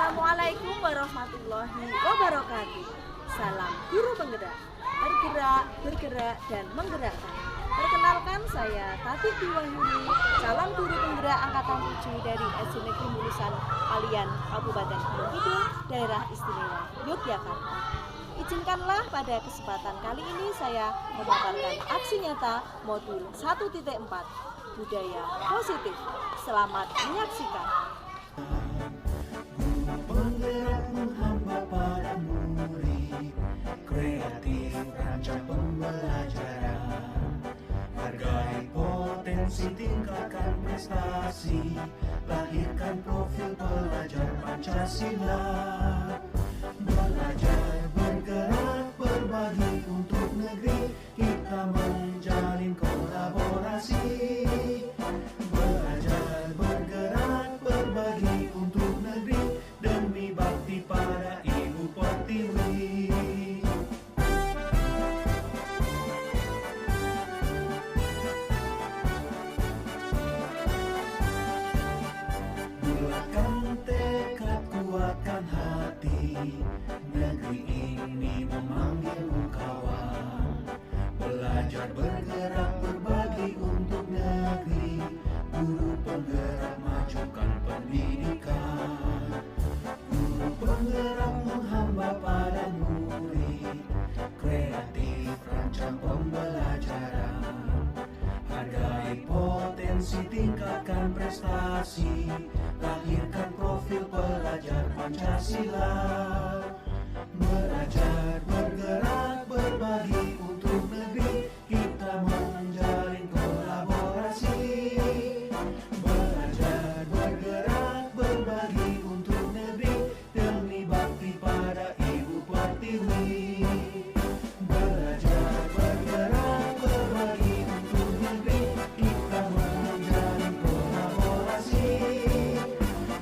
Assalamualaikum warahmatullahi wabarakatuh. Salam guru penggerak, bergerak, bergerak, dan menggerakkan. Perkenalkan, saya Tati Wahyuni, calon guru penggerak angkatan 7 dari SD Negeri Mulusan Palian, Kabupaten Gunung Kidul, Daerah Istimewa Yogyakarta. Izinkanlah pada kesempatan kali ini saya memaparkan aksi nyata modul 1.4 budaya positif. Selamat menyaksikan. Penggerak menghamba para murid, kreatif rancang pembelajaran, hargai potensi, tingkatkan prestasi, lahirkan profil pelajar Pancasila. Belajar, bergerak, berbagi untuk negeri, kita menjalin kolaborasi. Belajar, bergerak, berbagi untuk negeri, demi bakti pada Ibu Pertiwi. Bulatkan tekad, kuatkan hati, negeri ini memanggilmu kawan. Belajar, bergerak, berbagi untuk negeri, guru penggerak majukan pendidikan. Guru penggerak menghamba pada murid, kreatif rancang pembelajaran, hargai potensi, tingkatkan prestasi, lahirkan profil pelajar Pancasila. Belajar, bergerak, berbagi untuk negeri, kita menjalin kolaborasi. Belajar, bergerak, berbagi untuk negeri, demi bakti pada Ibu Pertiwi. Belajar, bergerak, berbagi untuk negeri, kita menjalin kolaborasi.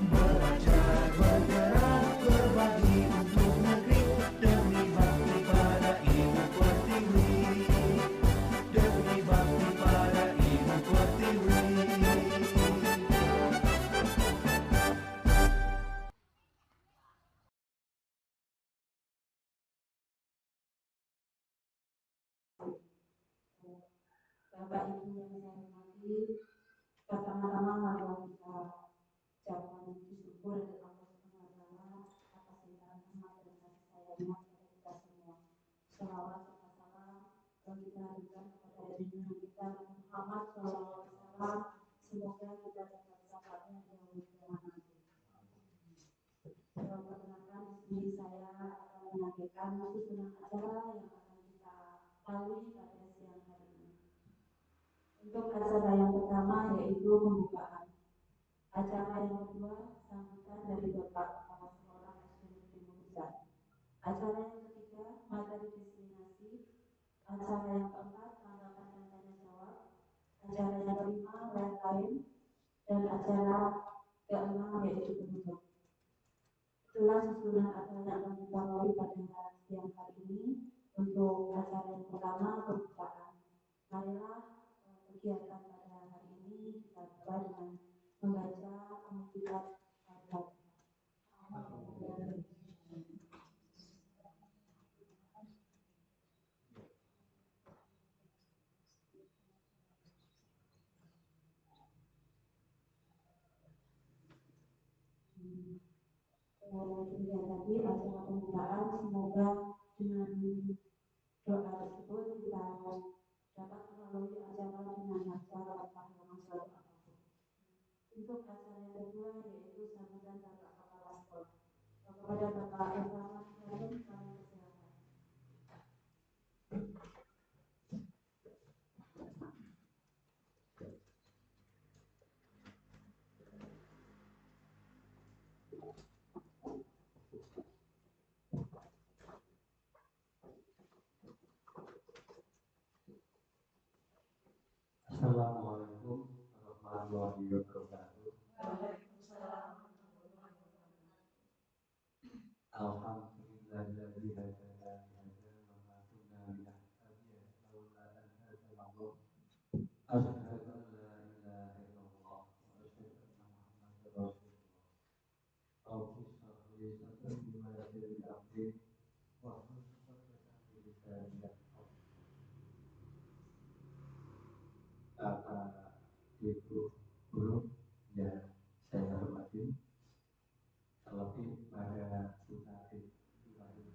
Belajar, bergerak, berbagi untuk negeri, demi bakti pada Ibu Pertiwi. Demi bakti pada Ibu Pertiwi. Bapak Ibu yang saya hormati, pertama-tama marilah kita ucapkan puji syukur kepada Allah Subhanahu wa taala atas limpahan rahmat dan kasih sayangnya kepada kita semua. Shalawat serta salam yang kita haturkan kepada junjungan kita Muhammad sallallahu alaihi wasallam, semoga kita dapat syafaatnya di yaumul qiyamah nanti. Perkenalkan, di sini saya akan menyampaikan susunan acara yang akan kita lalui pada siang hari ini. Untuk acara yang pertama yaitu pembukaan. Acara yang kedua sambutan dari Bapak Kepala Sekolah SD Negeri Mulusan. Acara yang ketiga materi diseminasi. Acara yang keempat tanggapan dan tanya jawab. Acara yang kelima lain-lain, dan acara keenam yaitu penutup. Itulah susunan acara yang akan kita lalui pada siang hari ini. Untuk acara yang pertama pembukaan. Marilah kegiatan pada hari ini kita buka dengan membaca Al-Quran. Kemudian tadi acara pembukaan, semoga dengan doa tersebut kita dapat melalui acara dengan lancar tanpa masalah apapun. Untuk acara yang kedua yaitu sambutan Bapak Kepala Sekolah. Kepada Bapak Irfan Ibrahim kami persilakan. Assalamualaikum warahmatullahi wabarakatuh. Alhamdulillahilladzi hadana li hadza wa ma kunna linahtadiya laula an hadana Allah. Asyhadu an la ilaha illallah wa asyhadu anna Muhammadar Rasulullah. Rabbi shrah li Ibu guru yang saya hormati, terlebih pada Bupati Diwali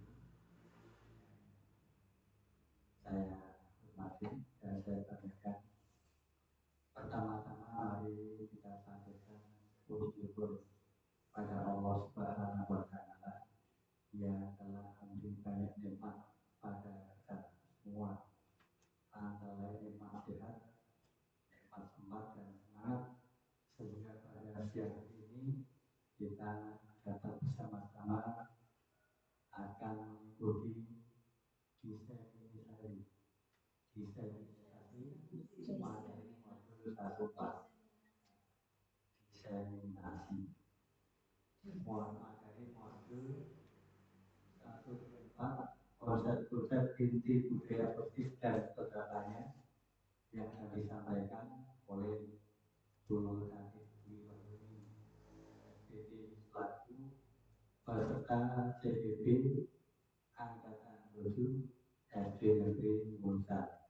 saya hormati dan saya banggakan. Pertama-tama mari kita sampaikan puji syukur pada Allah Subhanahu wa Ta'ala yang telah memberi banyak nikmat pada kita semua, antara lain nikmat sehat, nikmat semangat dan semangat, sehingga pada siang hari ini kita dapat bersama-sama akan mengikuti desain materi modul 1 diseminasi. Materi modul 1-4 konsep-konsep inti budaya positif dan kegiatannya yang akan disampaikan oleh Guru Tati Diwali SPD selaku peserta CBB Angkatan 7 SD Negeri Munsa.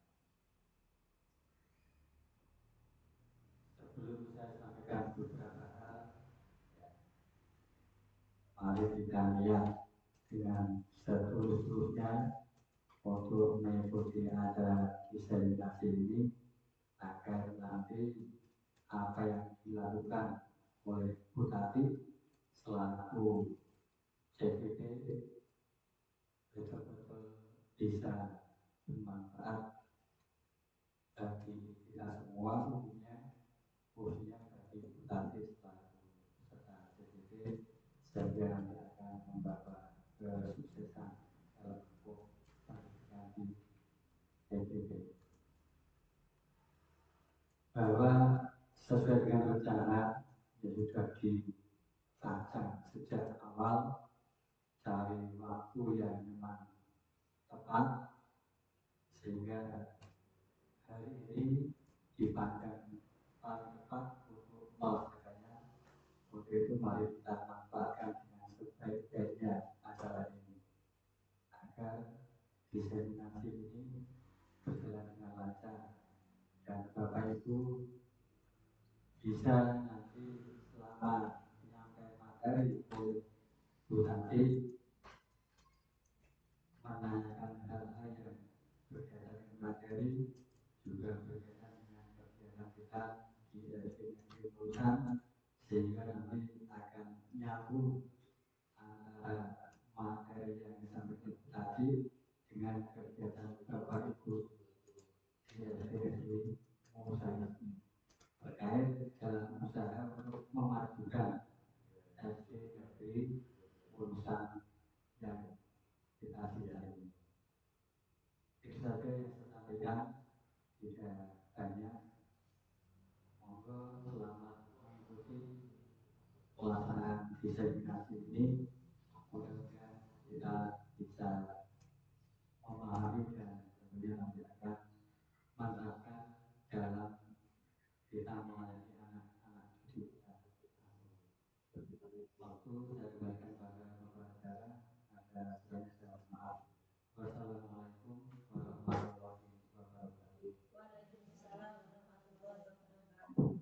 Sebelum saya sampaikan beberapa hal, mari kita lihat dengan setulus-tulusnya untuk mengikuti acara diseminasi ini agar nanti apa yang dilakukan oleh Bu Tati selaku CPD betul-betul bisa bermanfaat bagi kita semua, khususnya bagi Bu Tati selaku peserta CPD, sehingga nanti akan membawa kesuksesan dalam pendidikan di CPD. Bahwa sesuai dengan rencana yang sudah dirancang sejak awal, cari waktu yang memang tepat sehingga hari ini dipandang paling tepat untuk melaksanakannya. Untuk itu mari kita manfaatkan dengan sebaik-baiknya acara ini agar diseminasi ini berjalan dengan lancar dan Bapak Ibu bisa nanti selama menyampaikan materi oleh Bu Tati menanyakan hal-hal yang berkaitan dengan materi, juga berkaitan dengan kegiatan kita di SD Negeri Munsa, sehingga nanti akan nyambung antara materi yang disampaikan tadi dengan kegiatan Bapak Ibu di SD Negeri Munsa terkait dalam usaha untuk memajukan SD Negeri Munsa yang kita cintai. Itu saja yang saya sampaikan, tidak banyak. Monggo selamat mengikuti pelaksanaan diseminasi ini. Mudah-mudahan kita bisa memahami dan kemudian nanti akan menerapkan dalam kita melayani anak-anak didik kita. Waktu saya kembalikan pada pembelajaran, ada saya maaf. Wassalamualaikum warahmatullahi wabarakatuh. Waalaikumsalam warahmatullahi wabarakatuh.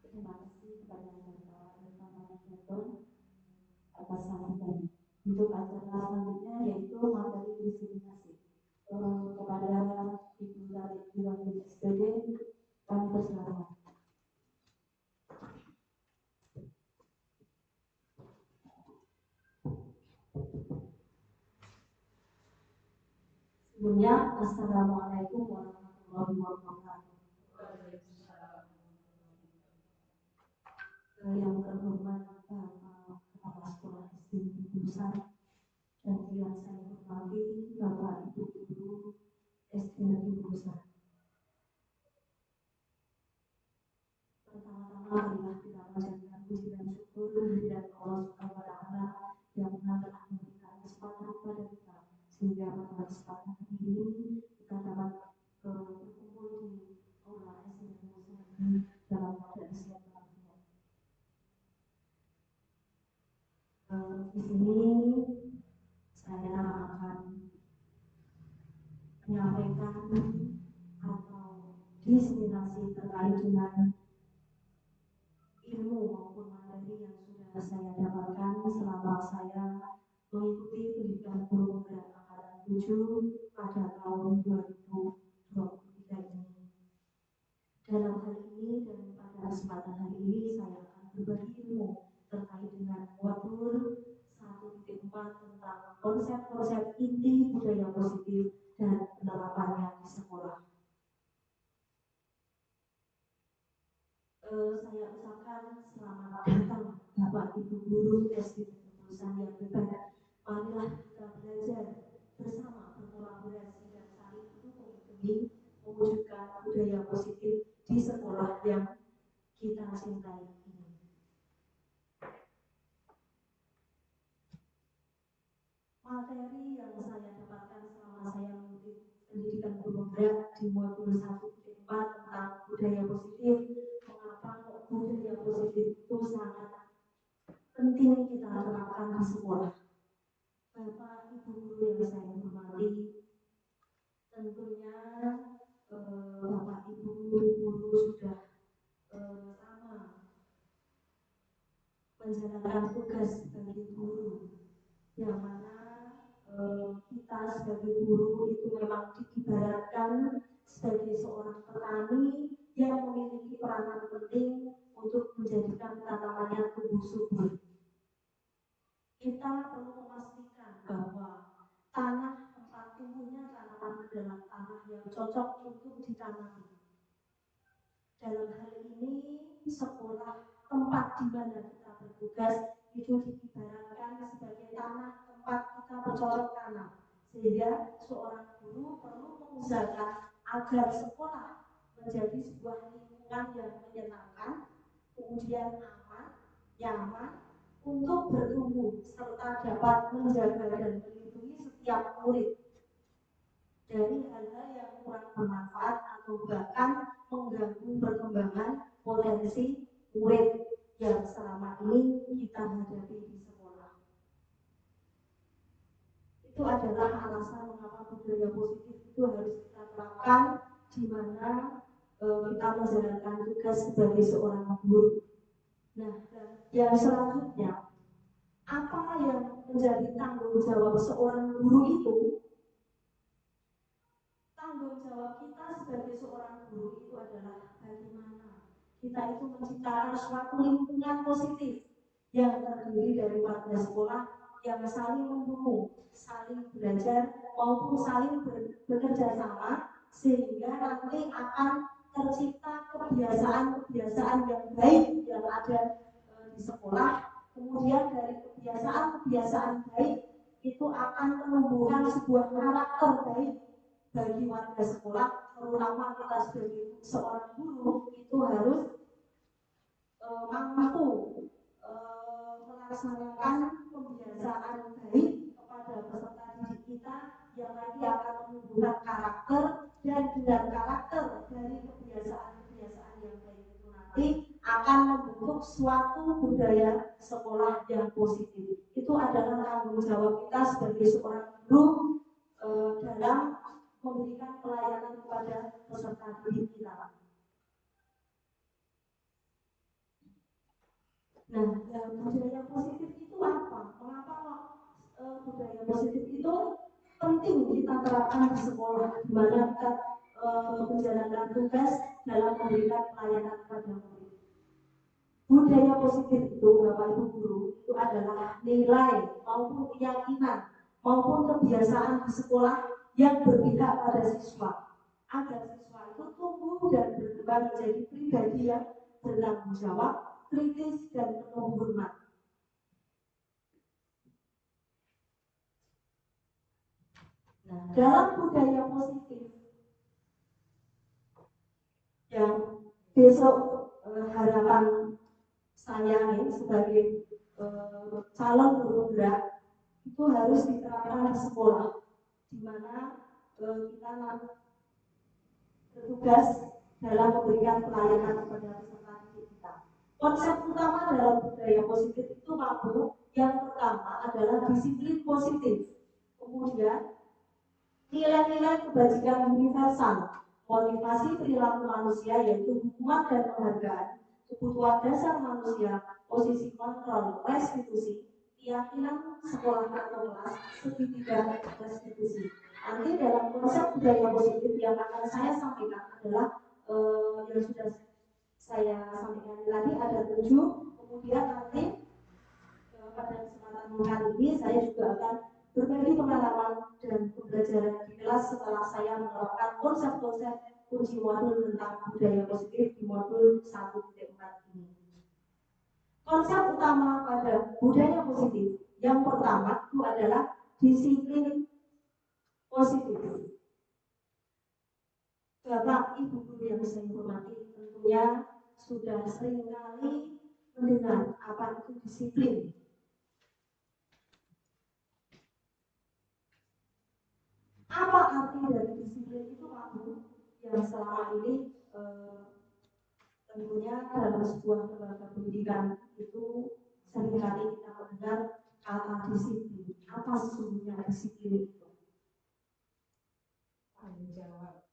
Terima kasih kepada Bapak Rektor atas sambutannya. Untuk acara selanjutnya yaitu materi diseminasi. Kepada Ibu Tati Diwali SPD kami persilakan. Sebelumnya, Assalamualaikum warahmatullahi wabarakatuh. Yang terhormat Kepala Sekolah SD Munsa dan yang saya hormati Bapak Ibu Guru SD Negeri Munsa. Pertama-tama marilah kita panjatkan puji dan syukur kehadirat Allah Subhanahu wa Ta'ala yang telah memberikan kesempatan kepada kita sehingga pada kesempatan ini kita dapat berkumpul di aula SD Negeri Munsa dalam keadaan sehat walafiat. Di sini saya akan menyampaikan atau diseminasi terkait dengan ilmu maupun materi yang sudah saya dapatkan selama saya mengikuti pendidikan guru penggerak angkatan 7 pada tahun 2023 ini. Dalam hal ini dan pada kesempatan hari ini saya akan berbagi ilmu terkait dengan modul 1.4 tentang konsep-konsep inti budaya positif dan penerapannya di sekolah. Saya ucapkan selamat datang Bapak Ibu Guru SD Jurusan yang berbakat. Marilah kita belajar bersama, berkolaborasi dan saling mendukung demi mewujudkan budaya positif di sekolah yang kita cintai ini. Materi yang saya dapatkan selama saya mengikuti pendidikan guru penggerak di modul 1.4 tentang budaya positif. Mengapa budaya positif itu sangat penting kita terapkan di sekolah. Bapak Ibu Guru yang saya hormati, tentunya Bapak Ibu Guru sudah lama menjalankan tugas sebagai guru, yang mana kita sebagai guru itu memang diibaratkan sebagai seorang petani yang memiliki peranan penting untuk menjadikan tanamannya tumbuh subur. Kita perlu memastikan bahwa tanah tempat tumbuhnya tanaman adalah tanah yang cocok untuk ditanami. Dalam hal ini, sekolah tempat di mana kita bertugas itu diibaratkan sebagai tanah tempat kita bercocok tanam, sehingga seorang guru perlu mengusahakan agar sekolah menjadi sebuah lingkungan yang menyenangkan, kemudian aman, nyaman untuk bertumbuh serta dapat menjaga dan melindungi setiap murid dari hal-hal yang kurang bermanfaat atau bahkan mengganggu perkembangan potensi murid yang selama ini kita hadapi di sekolah. Itu adalah alasan mengapa budaya positif itu harus kita terapkan di mana kita menjalankan tugas sebagai seorang guru. Nah, yang selanjutnya, apa yang menjadi tanggung jawab seorang guru itu? Tanggung jawab kita sebagai seorang guru itu adalah bagaimana kita itu menciptakan suatu lingkungan positif yang terdiri dari warga sekolah yang saling mendukung, saling belajar maupun saling bekerja sama, sehingga nanti akan tercipta kebiasaan-kebiasaan yang baik yang ada di sekolah. Kemudian dari kebiasaan-kebiasaan baik itu akan menumbuhkan sebuah karakter baik bagi warga sekolah, terutama kita sebagai seorang guru itu harus mampu melaksanakan kebiasaan baik kepada peserta didik kita yang nanti akan menumbuhkan karakter, dan dengan karakter dari kebiasaan-kebiasaan yang baik itu nanti akan membentuk suatu budaya sekolah yang positif. Itu adalah tanggung jawab kita sebagai seorang guru dalam memberikan pelayanan kepada peserta didik kita. Nah, budaya positif itu apa? Mengapa budaya positif itu penting kita terapkan di sekolah, di mana kita menjalankan tugas dalam memberikan pelayanan kepada murid. Budaya positif itu, Bapak Ibu Guru, itu adalah nilai maupun keyakinan maupun kebiasaan di sekolah yang berpihak pada siswa, agar siswa itu tumbuh dan berkembang menjadi pribadi yang bertanggung jawab, kritis, dan penuh hormat. Nah, dalam budaya positif yang besok harapan saya ini sebagai calon guru penggerak itu harus diterapkan di sekolah, di mana kita bertugas dalam memberikan pelayanan kepada peserta didik kita. Konsep utama dalam budaya positif itu Pak Bu, yang pertama adalah disiplin positif. Kemudian nilai-nilai kebajikan universal, motivasi perilaku manusia yaitu hukuman dan penghargaan, kebutuhan dasar manusia, posisi kontrol, restitusi, keyakinan sekolah atau kelas, segitiga restitusi. Nanti dalam konsep budaya positif yang akan saya sampaikan adalah yang sudah saya sampaikan tadi ada 7. Kemudian nanti pada kesempatan kali ini saya juga akan berbagi pengalaman dan pembelajaran di kelas setelah saya menerapkan konsep-konsep kunci modul tentang budaya positif di modul 1.4 ini. Konsep utama pada budaya positif yang pertama itu adalah disiplin positif. Bapak Ibu guru yang saya hormati, tentunya sudah sering kali mendengar apa itu disiplin. Apa arti dari disiplin itu Pak Bu? Yang selama ini tentunya dalam sebuah lembaga pendidikan itu seringkali kita mendengar kata disiplin. Apa sesungguhnya disiplin itu? Tanggung jawab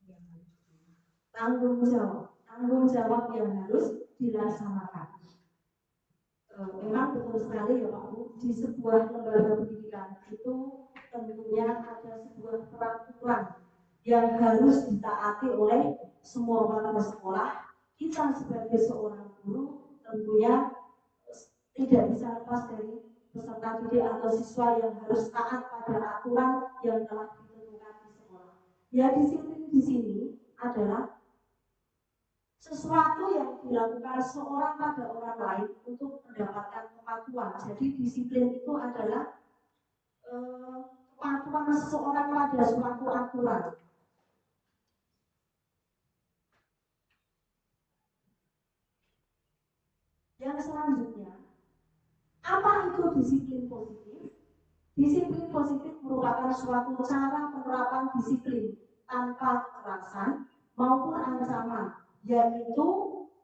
yang harus Tanggung jawab yang harus dilaksanakan. Memang betul sekali ya Pak Bu, di sebuah lembaga pendidikan itu tentunya ada sebuah peraturan yang harus ditaati oleh semua warga sekolah. Kita sebagai seorang guru tentunya tidak bisa lepas dari peserta didik atau siswa yang harus taat pada aturan yang telah ditentukan di sekolah. Ya, disiplin di sini adalah sesuatu yang dilakukan seorang pada orang lain untuk mendapatkan kepatuhan. Jadi disiplin itu adalah kepatuhan seseorang pada suatu aturan. Yang selanjutnya, apa itu disiplin positif? Disiplin positif merupakan suatu cara penerapan disiplin tanpa kekerasan maupun ancaman, yaitu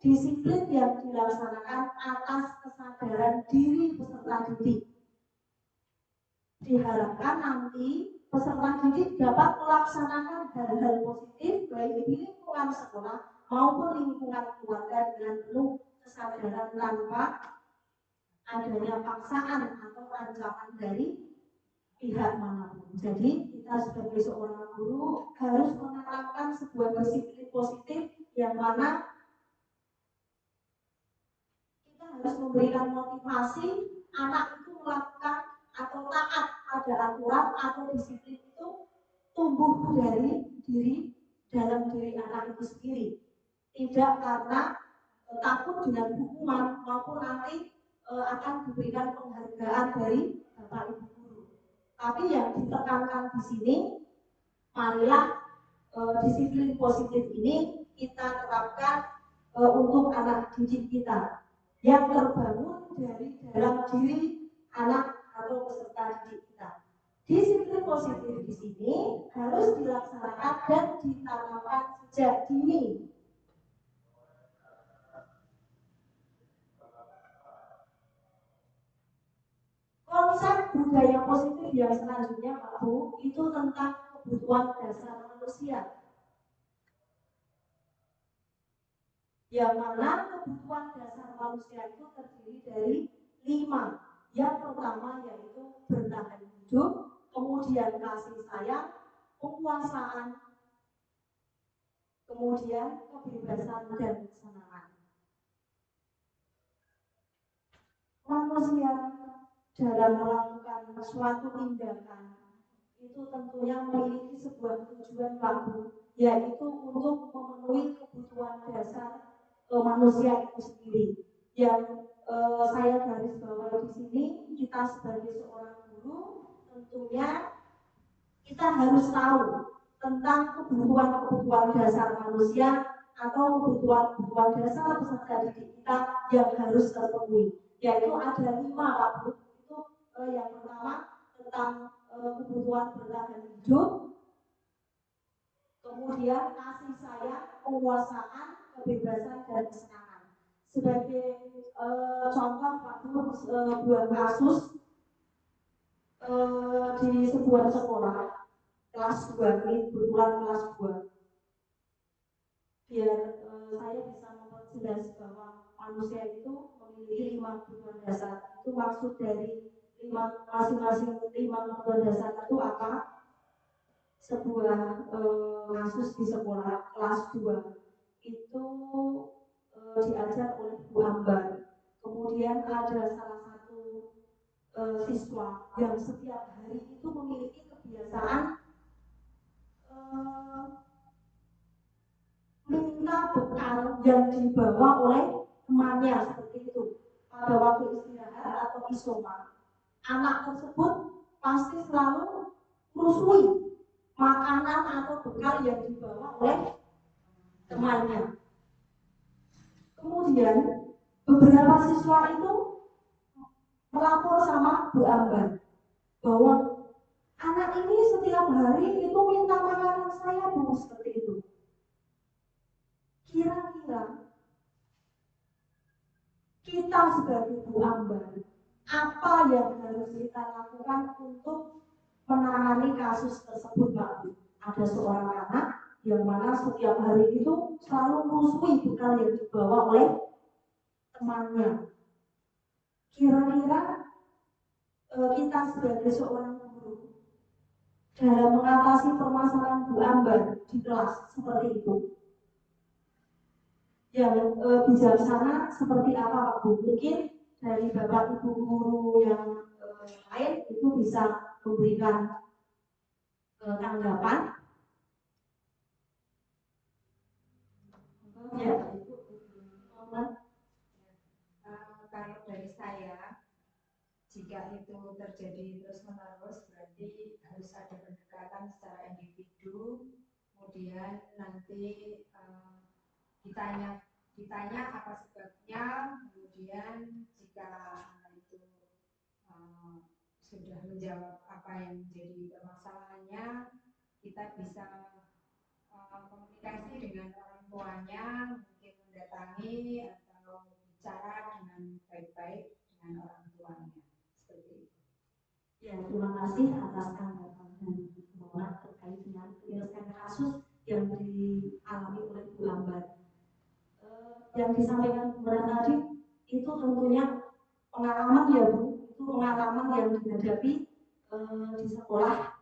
disiplin yang dilaksanakan atas kesadaran diri peserta didik. Diharapkan nanti peserta didik dapat melaksanakan hal-hal positif baik di lingkungan sekolah maupun lingkungan keluarga dengan penuh kesadaran tanpa adanya paksaan atau ancaman dari pihak manapun. Jadi kita sebagai seorang guru harus menerapkan sebuah disiplin positif yang mana kita harus memberikan motivasi anak itu melakukan atau taat pada aturan atau disiplin itu tumbuh dari dalam diri anak itu sendiri, tidak karena takut dengan hukuman maupun nanti akan diberikan penghargaan dari Bapak Ibu guru. Tapi yang ditekankan di sini, marilah disiplin positif ini kita terapkan untuk anak didik kita yang terbangun dari dalam diri anak atau peserta didik kita. Disiplin positif di sini harus dilaksanakan dan ditanamkan sejak dini. Konsep budaya positif yang selanjutnya Pak Bu, itu tentang kebutuhan dasar manusia. Yang mana kebutuhan dasar manusia itu terdiri dari 5. Yang pertama yaitu bertahan hidup, kemudian kasih sayang, penguasaan, kemudian kebebasan dan kesenangan. Manusia dalam melakukan suatu tindakan itu tentunya memiliki sebuah tujuan baku, yaitu untuk memenuhi kebutuhan dasar manusia itu sendiri. Yang saya garis bawahi di sini, kita sebagai seorang guru tentunya kita harus tahu tentang kebutuhan dasar manusia atau kebutuhan dasar peserta didik kita yang harus terpenuhi, yaitu ada 5 Pak Bu. Itu yang pertama tentang kebutuhan bertahan hidup, kemudian kasih sayang, penguasaan, kebebasan dan kesenangan. sebagai contoh Pak Bu, sebuah kasus di sebuah sekolah kelas 2 ini, kebetulan kelas 2, biar saya bisa memperjelas bahwa manusia itu memiliki 5 kebutuhan dasar. Itu maksud dari masing-masing 5 kebutuhan dasar itu apa? Sebuah kasus di sekolah kelas 2 itu diajar oleh Bu Ambar. Kemudian ada salah satu siswa yang setiap hari itu memiliki kebiasaan minta bekal yang dibawa oleh temannya seperti itu. Pada waktu istirahat atau isoma, anak tersebut pasti selalu merusui makanan atau bekal yang dibawa oleh temannya. Kemudian beberapa siswa itu melapor sama Bu Ambar bahwa anak ini setiap hari itu minta makanan saya, Bu, seperti itu. Kira-kira kita sebagai Bu Ambar, apa yang harus kita lakukan untuk menangani kasus tersebut, Pak Bu? Ada seorang anak yang mana setiap hari itu selalu merusui bekal yang dibawa oleh temannya. Kira-kira kita sebagai seorang guru dalam mengatasi permasalahan Bu Ambar di kelas seperti itu, yang bijaksana seperti apa, Pak Bu? Mungkin dari Bapak Ibu guru yang lain itu bisa memberikan tanggapan. Ya, kalau dari saya, jika itu terjadi terus-menerus, berarti harus ada pendekatan secara individu. Kemudian nanti ditanya apa sebabnya. Kemudian jika anak itu sudah menjawab apa yang menjadi permasalahannya, kita bisa komunikasi dengan orang tuanya, mungkin mendatangi atau bicara dengan baik-baik dengan orang tuanya, seperti itu. Ya, terima kasih atas tanggapan dan informasi terkait dengan penyelesaian kasus yang dialami oleh Bu Ambar. Yang disampaikan Bu tadi itu tentunya pengalaman, ya Bu, itu pengalaman yang dihadapi di sekolah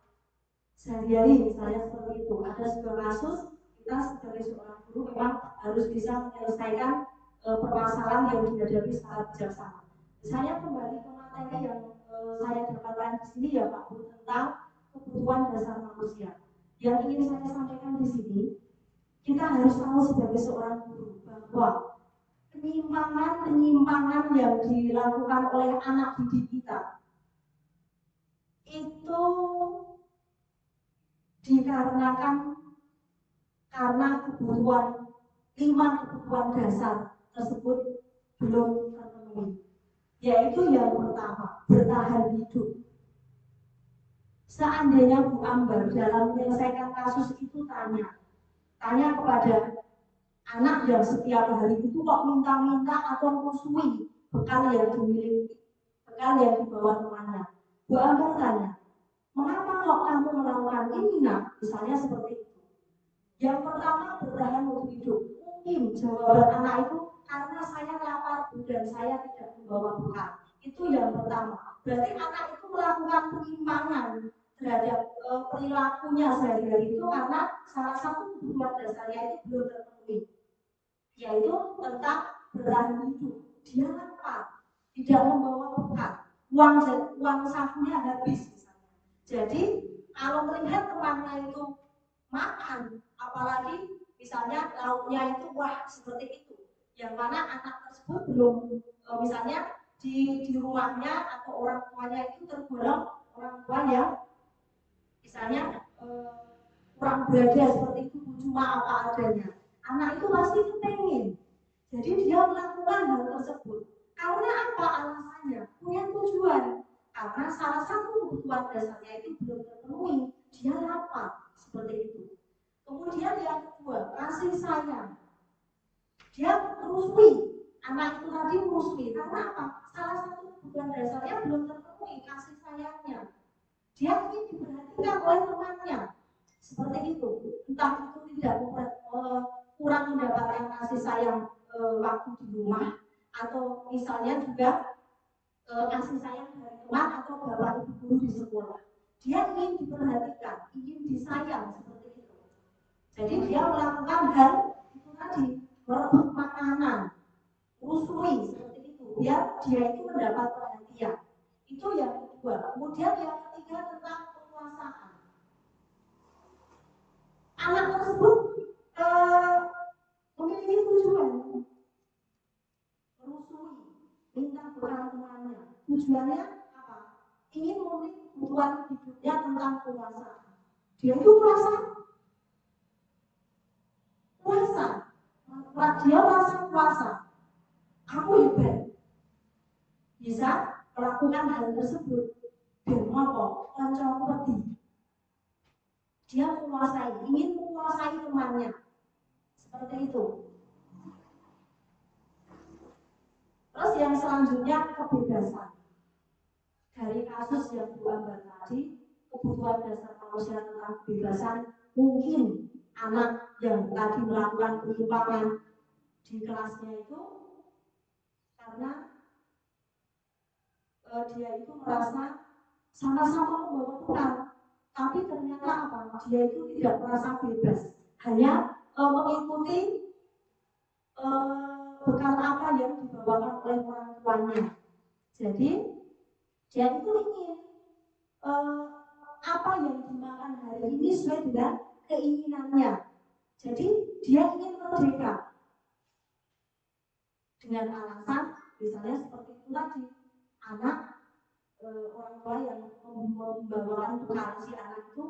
sehari-hari, misalnya seperti itu. Ada sebuah kasus, kita sebagai seorang guru memang harus bisa menyelesaikan permasalahan yang dihadapi secara bijaksana. Saya kembali ke materi yang saya dapatkan di sini, ya Pak Bu, tentang kebutuhan dasar manusia. Yang ingin saya sampaikan di sini, kita harus tahu sebagai seorang guru bahwa penyimpangan yang dilakukan oleh anak didik kita itu dikarenakan karena kebutuhan 5 kebutuhan dasar tersebut belum terpenuhi, yaitu yang pertama, bertahan hidup. Seandainya Bu Ambar dalam menyelesaikan kasus itu tanya kepada anak yang setiap hari itu kok minta-minta atau merusui bekal yang dimiliki, bekal yang dibawa temannya. Bu Ambar tanya, mengapa kok kamu melakukan ini, nak? Misalnya seperti itu. Yang pertama, bertahan untuk hidup. Mungkin jawaban anak itu karena saya lapar, Bu, dan saya tidak membawa bekal. Itu yang pertama. Berarti anak itu melakukan penyimpangan terhadap perilakunya sehari-hari itu karena salah satu kebutuhan dasarnya itu belum terpenuhi, yaitu tentang bertahan hidup. Dia lapar, tidak membawa bekal, uang sakunya habis misalnya. Jadi kalau melihat temannya itu makan, apalagi misalnya lauknya itu wah seperti itu, yang mana anak tersebut belum misalnya di rumahnya atau orang tuanya itu tergolong orang tua yang misalnya kurang berada seperti itu, cuma apa adanya. Anak itu pasti kepengen, jadi dia melakukan hal tersebut karena apa alasannya? Punya tujuan, karena salah satu kebutuhan dasarnya itu belum terpenuhi, dia lapar seperti itu. Kemudian yang kedua, kasih sayang. Dia merusui Anak itu tadi menyusui karena apa? Salah satu kebutuhan dasarnya belum terpenuhi, kasih sayangnya. Dia ingin diperhatikan oleh temannya, seperti itu. Entah itu tidak kurang mendapatkan kasih sayang waktu di rumah, atau misalnya juga kasih sayang dari teman atau bapak ibu guru di sekolah. Dia ingin diperhatikan, ingin disayang, seperti itu. Jadi dia melakukan hal itu tadi, merebut makanan, rusui, seperti itu, biar dia itu mendapat perhatian. Itu yang kedua. Kemudian yang ketiga tentang penguasaan. Anak tersebut memiliki tujuan, merusui, minta bekal temannya. Tujuannya apa? Ingin memenuhi kebutuhan hidupnya tentang penguasaan. Dia itu merasa kuasa, dia merasa kuasa. Aku hebat, bisa melakukan hal tersebut. Dan apa? Kancaku wedi. Dia menguasai, ingin menguasai temannya, seperti itu. Terus yang selanjutnya kebebasan. Dari kasus yang Bu Ambar tadi, kebutuhan dasar manusia tentang kebebasan, mungkin anak yang tadi melakukan penyimpangan di kelasnya itu karena dia itu merasa sama-sama membawa Tuhan, tapi ternyata apa? Dia itu tidak merasa bebas, hanya mengikuti bekal apa yang dibawakan oleh orang tuanya. Jadi dia itu ingin apa yang dimakan hari ini sesuai dengan keinginannya. Jadi dia ingin merdeka dengan alasan misalnya seperti itu tadi, anak orang tua yang membawakan bekal si anak itu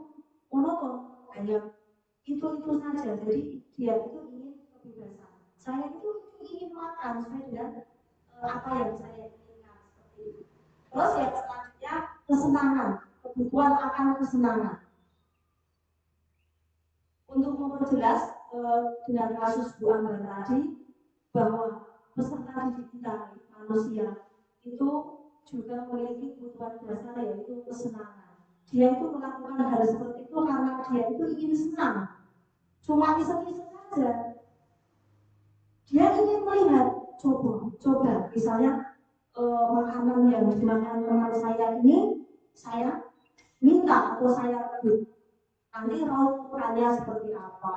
monoton, hanya itu saja. Jadi dia itu ingin kebebasan. Saya itu ingin makan sesuai dengan apa yang saya inginkan, seperti itu. Terus yang selanjutnya kesenangan, kebutuhan akan kesenangan. Untuk memperjelas dengan kasus Bu Ambar tadi, bahwa peserta didik kita manusia itu juga memiliki kebutuhan dasar, yaitu kesenangan. Dia itu melakukan hal seperti itu karena dia itu ingin senang, cuma iseng-iseng saja. Dia ingin melihat, coba misalnya makanan yang dimakan teman saya ini, saya minta atau saya rebut, nanti rautannya seperti apa.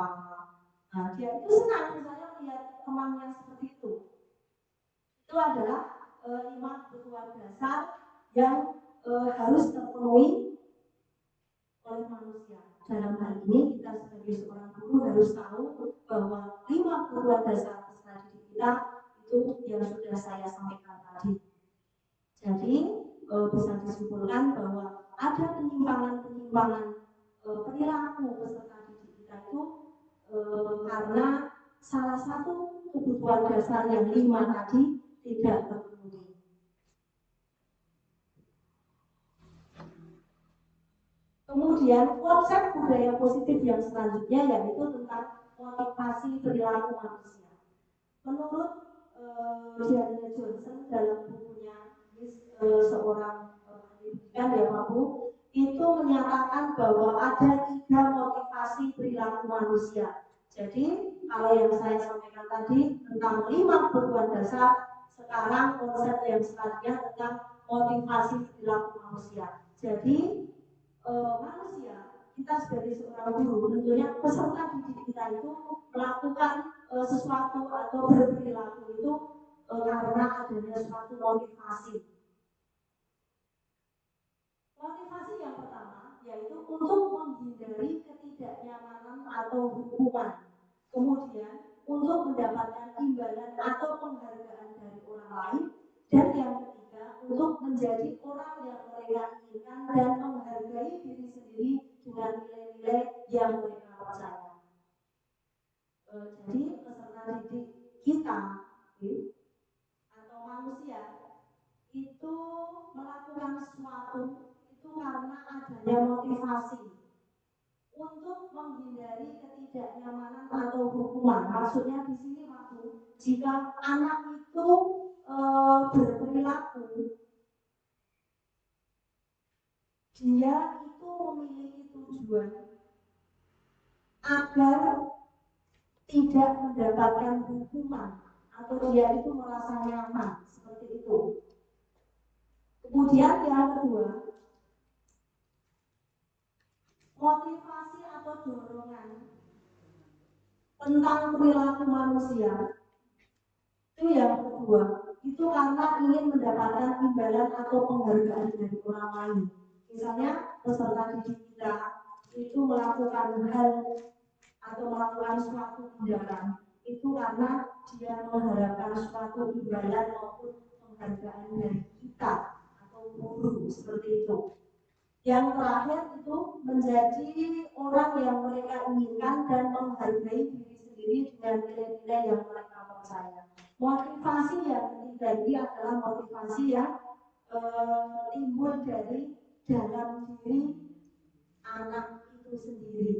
Nah, dia itu senang misalnya melihat temannya seperti itu. Itu adalah 5 kebutuhan dasar yang harus terpenuhi oleh manusia. Dalam hal ini kita sebagai seorang guru harus tahu bahwa 5 kebutuhan dasar peserta didik kita itu yang sudah saya sampaikan tadi. Jadi bisa disimpulkan bahwa ada penyimpangan perilaku peserta didik kita itu karena salah satu kebutuhan dasar yang 5 tadi tidak terpenuhi. Kemudian konsep budaya positif yang selanjutnya yaitu tentang motivasi perilaku manusia. Menurut Diana Johnson dalam bukunya seorang pendidikan ya Pak Bu, itu menyatakan bahwa ada 3 motivasi perilaku manusia. Jadi kalau yang saya sampaikan tadi tentang 5 kebutuhan dasar, sekarang konsep yang selanjutnya tentang motivasi perilaku manusia. Jadi manusia, kita sebagai seorang guru, tentunya peserta didik kita itu melakukan sesuatu atau berperilaku itu karena adanya suatu motivasi. Motivasi yang pertama yaitu untuk menghindari ketidaknyamanan atau hukuman. Kemudian untuk mendapatkan imbalan atau penghargaan dari orang lain. Dan yang ketiga untuk menjadi orang yang mereka inginkan dan menghargai diri sendiri dengan nilai-nilai yang mereka percaya. Jadi peserta didik kita atau manusia itu melakukan sesuatu itu karena adanya motivasi untuk menghindari ketidaknyamanan atau hukuman. Maksudnya di sini waktu jika anak itu berperilaku, dia itu memiliki tujuan agar tidak mendapatkan hukuman atau dia itu merasa nyaman seperti itu. Kemudian yang kedua, motivasi atau dorongan tentang perilaku manusia itu yang kedua, itu karena ingin mendapatkan imbalan atau penghargaan dari orang lain. Misalnya peserta didik kita itu melakukan hal atau melakukan suatu tindakan itu karena dia mengharapkan suatu imbalan maupun penghargaan dari kita atau guru seperti itu. Yang terakhir itu menjadi orang yang mereka inginkan dan menghargai diri sendiri dengan nilai-nilai yang mereka percaya. Motivasi yang ketiga ini adalah motivasi yang timbul dari dalam diri anak itu sendiri.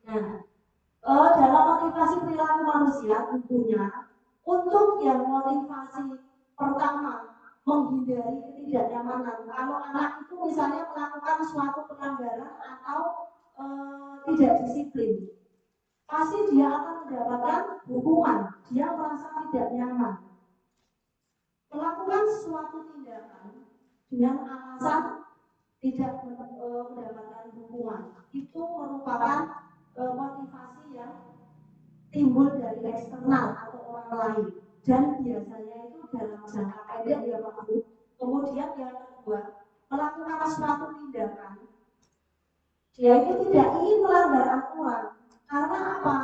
Nah, dalam motivasi perilaku manusia tentunya untuk yang motivasi pertama menghindari ketidaknyamanan. Kalau anak itu misalnya melakukan suatu pelanggaran atau tidak disiplin, pasti dia akan mendapatkan hukuman. Dia merasa tidak nyaman. Melakukan suatu tindakan dengan alasan tidak mendapatkan hukuman itu merupakan motivasi yang timbul dari eksternal atau orang lain dan biasanya itu dalam jangka pendek ya Pak Bu. Kemudian yang kedua, melakukan suatu tindakan dia itu tidak ingin melanggar aturan karena apa?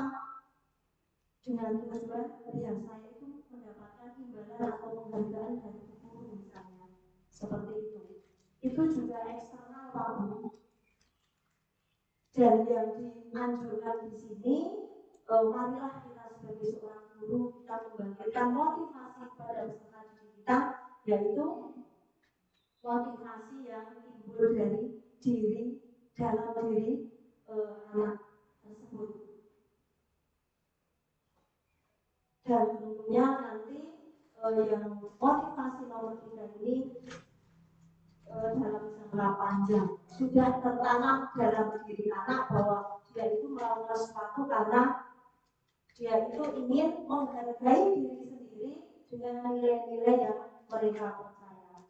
Dengan tujuan biar saya itu mendapatkan imbalan atau penghargaan dari guru misalnya seperti itu. Itu juga eksternal Pak Bu. Dan yang dianjurkan di sini, marilah kita sebagai seorang guru kita membangkitkan motivasi pada peserta didik kita, yaitu motivasi yang timbul dari dalam diri anak tersebut. Dan tentunya nanti yang motivasi nomor 3 ini dalam jangka panjang sudah tertanam dalam diri anak bahwa dia itu melakukan sesuatu karena dia itu ingin menghargai diri sendiri dengan nilai-nilai yang mereka percaya.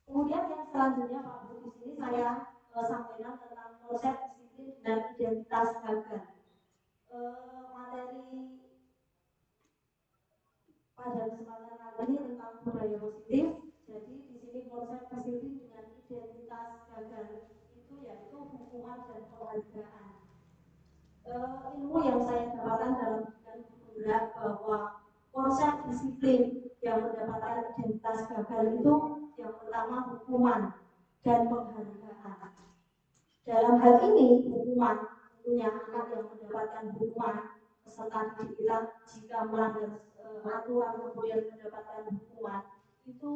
Kemudian yang selanjutnya Pak Bu, di sini saya sampaikan tentang konsep disiplin dan identitas gagal. Materi pada kesempatan kali ini tentang budaya positif. Jadi di sini konsep disiplin dengan identitas gagal itu yaitu hukuman dan penghargaan. Ilmu yang saya dapatkan dalam bidang bergerak bahwa konsep disiplin yang mendapatkan identitas gagal itu yang pertama hukuman dan penghargaan. Dalam hal ini hukuman tentunya anak yang mendapatkan hukuman peserta didik kita jika melanggar aturan kemudian mendapatkan hukuman itu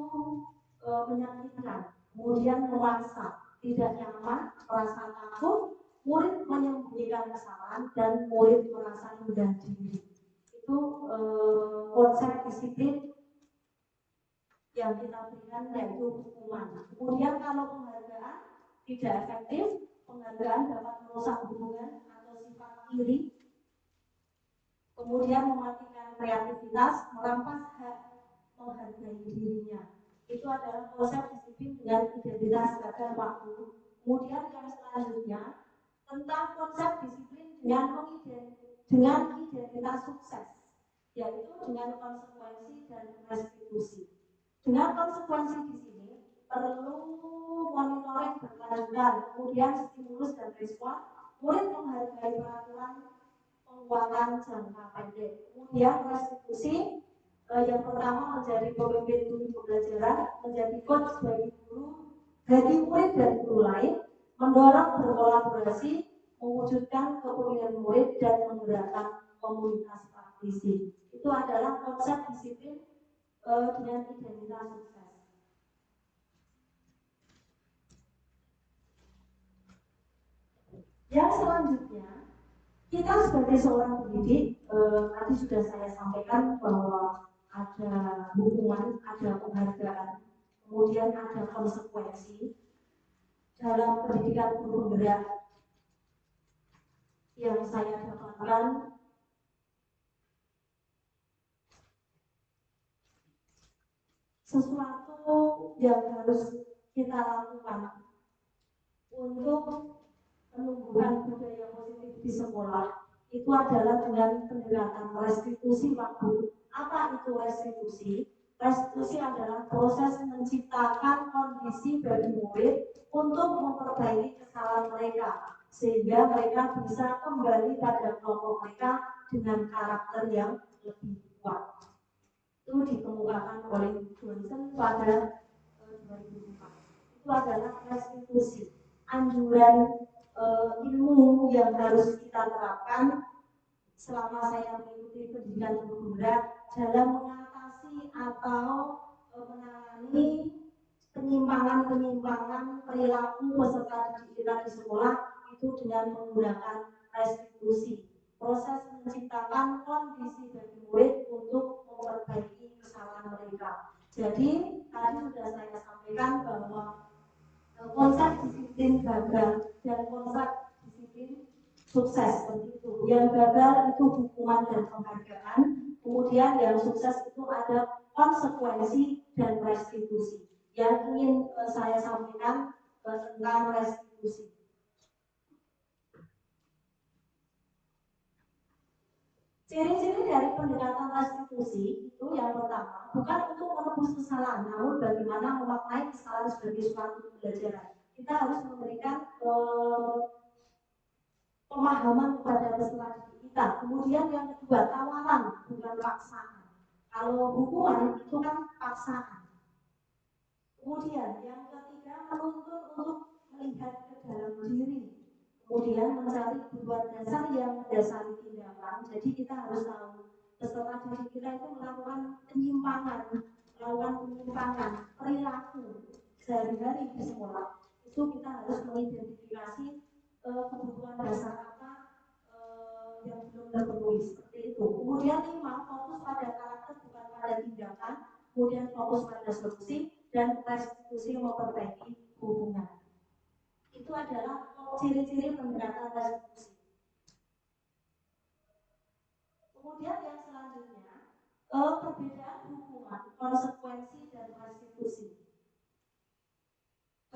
menyakitkan, kemudian memaksa, tidak nyaman, merasa takut, murid menyembunyikan kesalahan dan murid merasa rendah diri. Itu konsep disiplin yang kita berikan yaitu hukuman. Kemudian kalau penghargaan tidak efektif, penghargaan dapat merusak hubungan atau sifat iri, kemudian mematikan kreativitas, merampas hak menghargai dirinya. Itu adalah konsep disiplin dengan identitas gagal Pak Bu. Kemudian yang selanjutnya tentang konsep disiplin dengan identitas sukses, yaitu dengan konsekuensi dan restitusi. Dengan konsekuensi di sini perlu monitoring berkelanjutan, kemudian stimulus dan respon, murid menghargai peraturan penguatan jangka pendek. Kemudian restitusi yang pertama menjadi pemimpin unit pembelajaran, menjadi coach bagi guru, bagi murid dan guru lain, mendorong berkolaborasi, mewujudkan kepemimpinan murid dan menggerakkan komunitas praktisi. Itu adalah konsep disiplin dengan identitas sukses. Yang selanjutnya, kita sebagai seorang pendidik, tadi sudah saya sampaikan bahwa ada hukuman, ada penghargaan, kemudian ada konsekuensi dalam pendidikan guru penggerak yang saya dapatkan. Sesuatu yang harus kita lakukan untuk menumbuhkan budaya positif di sekolah itu adalah dengan pendekatan restitusi waktu. Apa itu restitusi? Restitusi adalah proses menciptakan kondisi bagi murid untuk memperbaiki kesalahan mereka sehingga mereka bisa kembali pada kelompok mereka dengan karakter yang lebih kuat. Itu dikemukakan oleh Johnson pada 2004. Itu adalah restitusi, anjuran ilmu yang harus kita terapkan selama saya mengikuti pendidikan guru dalam mengatasi atau menangani penyimpangan perilaku peserta didik kita di sekolah itu dengan menggunakan restitusi, proses menciptakan kondisi bagi murid untuk memperbaiki kesalahan mereka. Jadi tadi sudah saya sampaikan bahwa konsep disiplin gagal dan konsep disiplin sukses seperti itu. Yang gagal itu hukuman dan penghargaan, kemudian yang sukses itu ada konsekuensi dan restitusi. Yang ingin saya sampaikan tentang restitusi. Ciri-ciri dari pendekatan restitusi itu yang pertama, bukan untuk menebus kesalahan, namun bagaimana memaknai kesalahan sebagai suatu pembelajaran. Kita harus memberikan pemahaman kepada peserta didik kita. Kemudian yang kedua, tawaran, bukan paksaan. Kalau hukuman itu kan paksaan. Kemudian yang ketiga, menuntut untuk melihat ke dalam diri. Kemudian mencari kebutuhan dasar yang mendasari tindakan. Jadi kita harus tahu peserta didik kita itu melakukan penyimpangan perilaku sehari-hari di sekolah. Itu kita harus mengidentifikasi kebutuhan dasar apa yang belum terpenuhi seperti itu. Kemudian 5, fokus pada karakter bukan pada tindakan. Kemudian fokus pada solusi dan restitusi memperbaiki hubungan. Itu adalah ciri-ciri pendekatan restitusi. Kemudian yang selanjutnya, perbedaan hukuman, konsekuensi dan restitusi.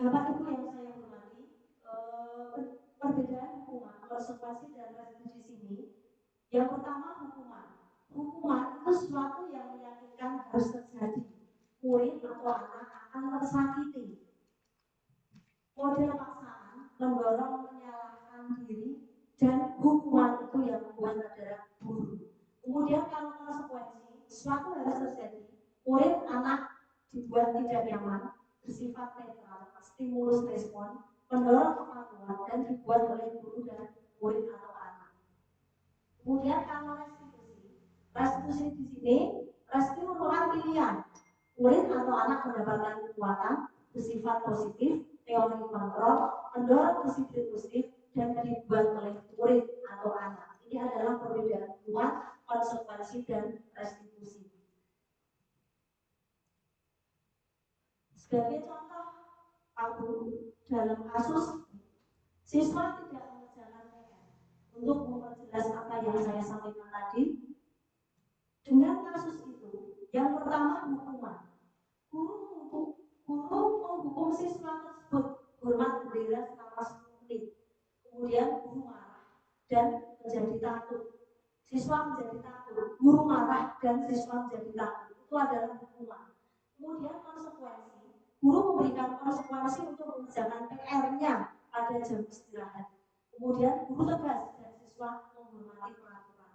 Bapak Ibu yang saya hormati, perbedaan hukuman, konsekuensi dan restitusi sini. Yang pertama hukuman. Hukuman itu sesuatu yang meyakinkan harus terjadi. Murid atau anak akan tersakiti. Model paksaan mendorong menyalahkan diri dan hukuman itu yang membuat adalah guru. Kemudian kalau konsekuensi, sesuatu harus terjadi. Murid anak dibuat tidak nyaman, bersifat netral, stimulus respon, mendorong kepatuhan dan dibuat oleh guru dan murid atau anak. Kemudian kalau restitusi di sini, restitusi merupakan pilihan. Murid atau anak mendapatkan kekuatan bersifat positif, teori kontrol, mendorong disiplin positif dan dibuat oleh murid atau anak. Ini adalah perbedaan hukuman, konsekuensi dan restitusi. Sebagai contoh, Pak Guru, dalam kasus siswa tidak mengerjakan PR. Untuk memperjelas apa yang saya sampaikan tadi, dengan kasus itu, yang pertama hukuman. Guru menghukum siswa tersebut hormat bendera selama 10 menit. Kemudian guru marah dan menjadi takut. Siswa menjadi takut, guru marah dan siswa menjadi takut. Itu adalah hukuman. Kemudian konsekuensi, guru memberikan konsekuensi untuk mengerjakan PR-nya pada jam istirahat. Kemudian guru tegas dan siswa menghormati peraturan.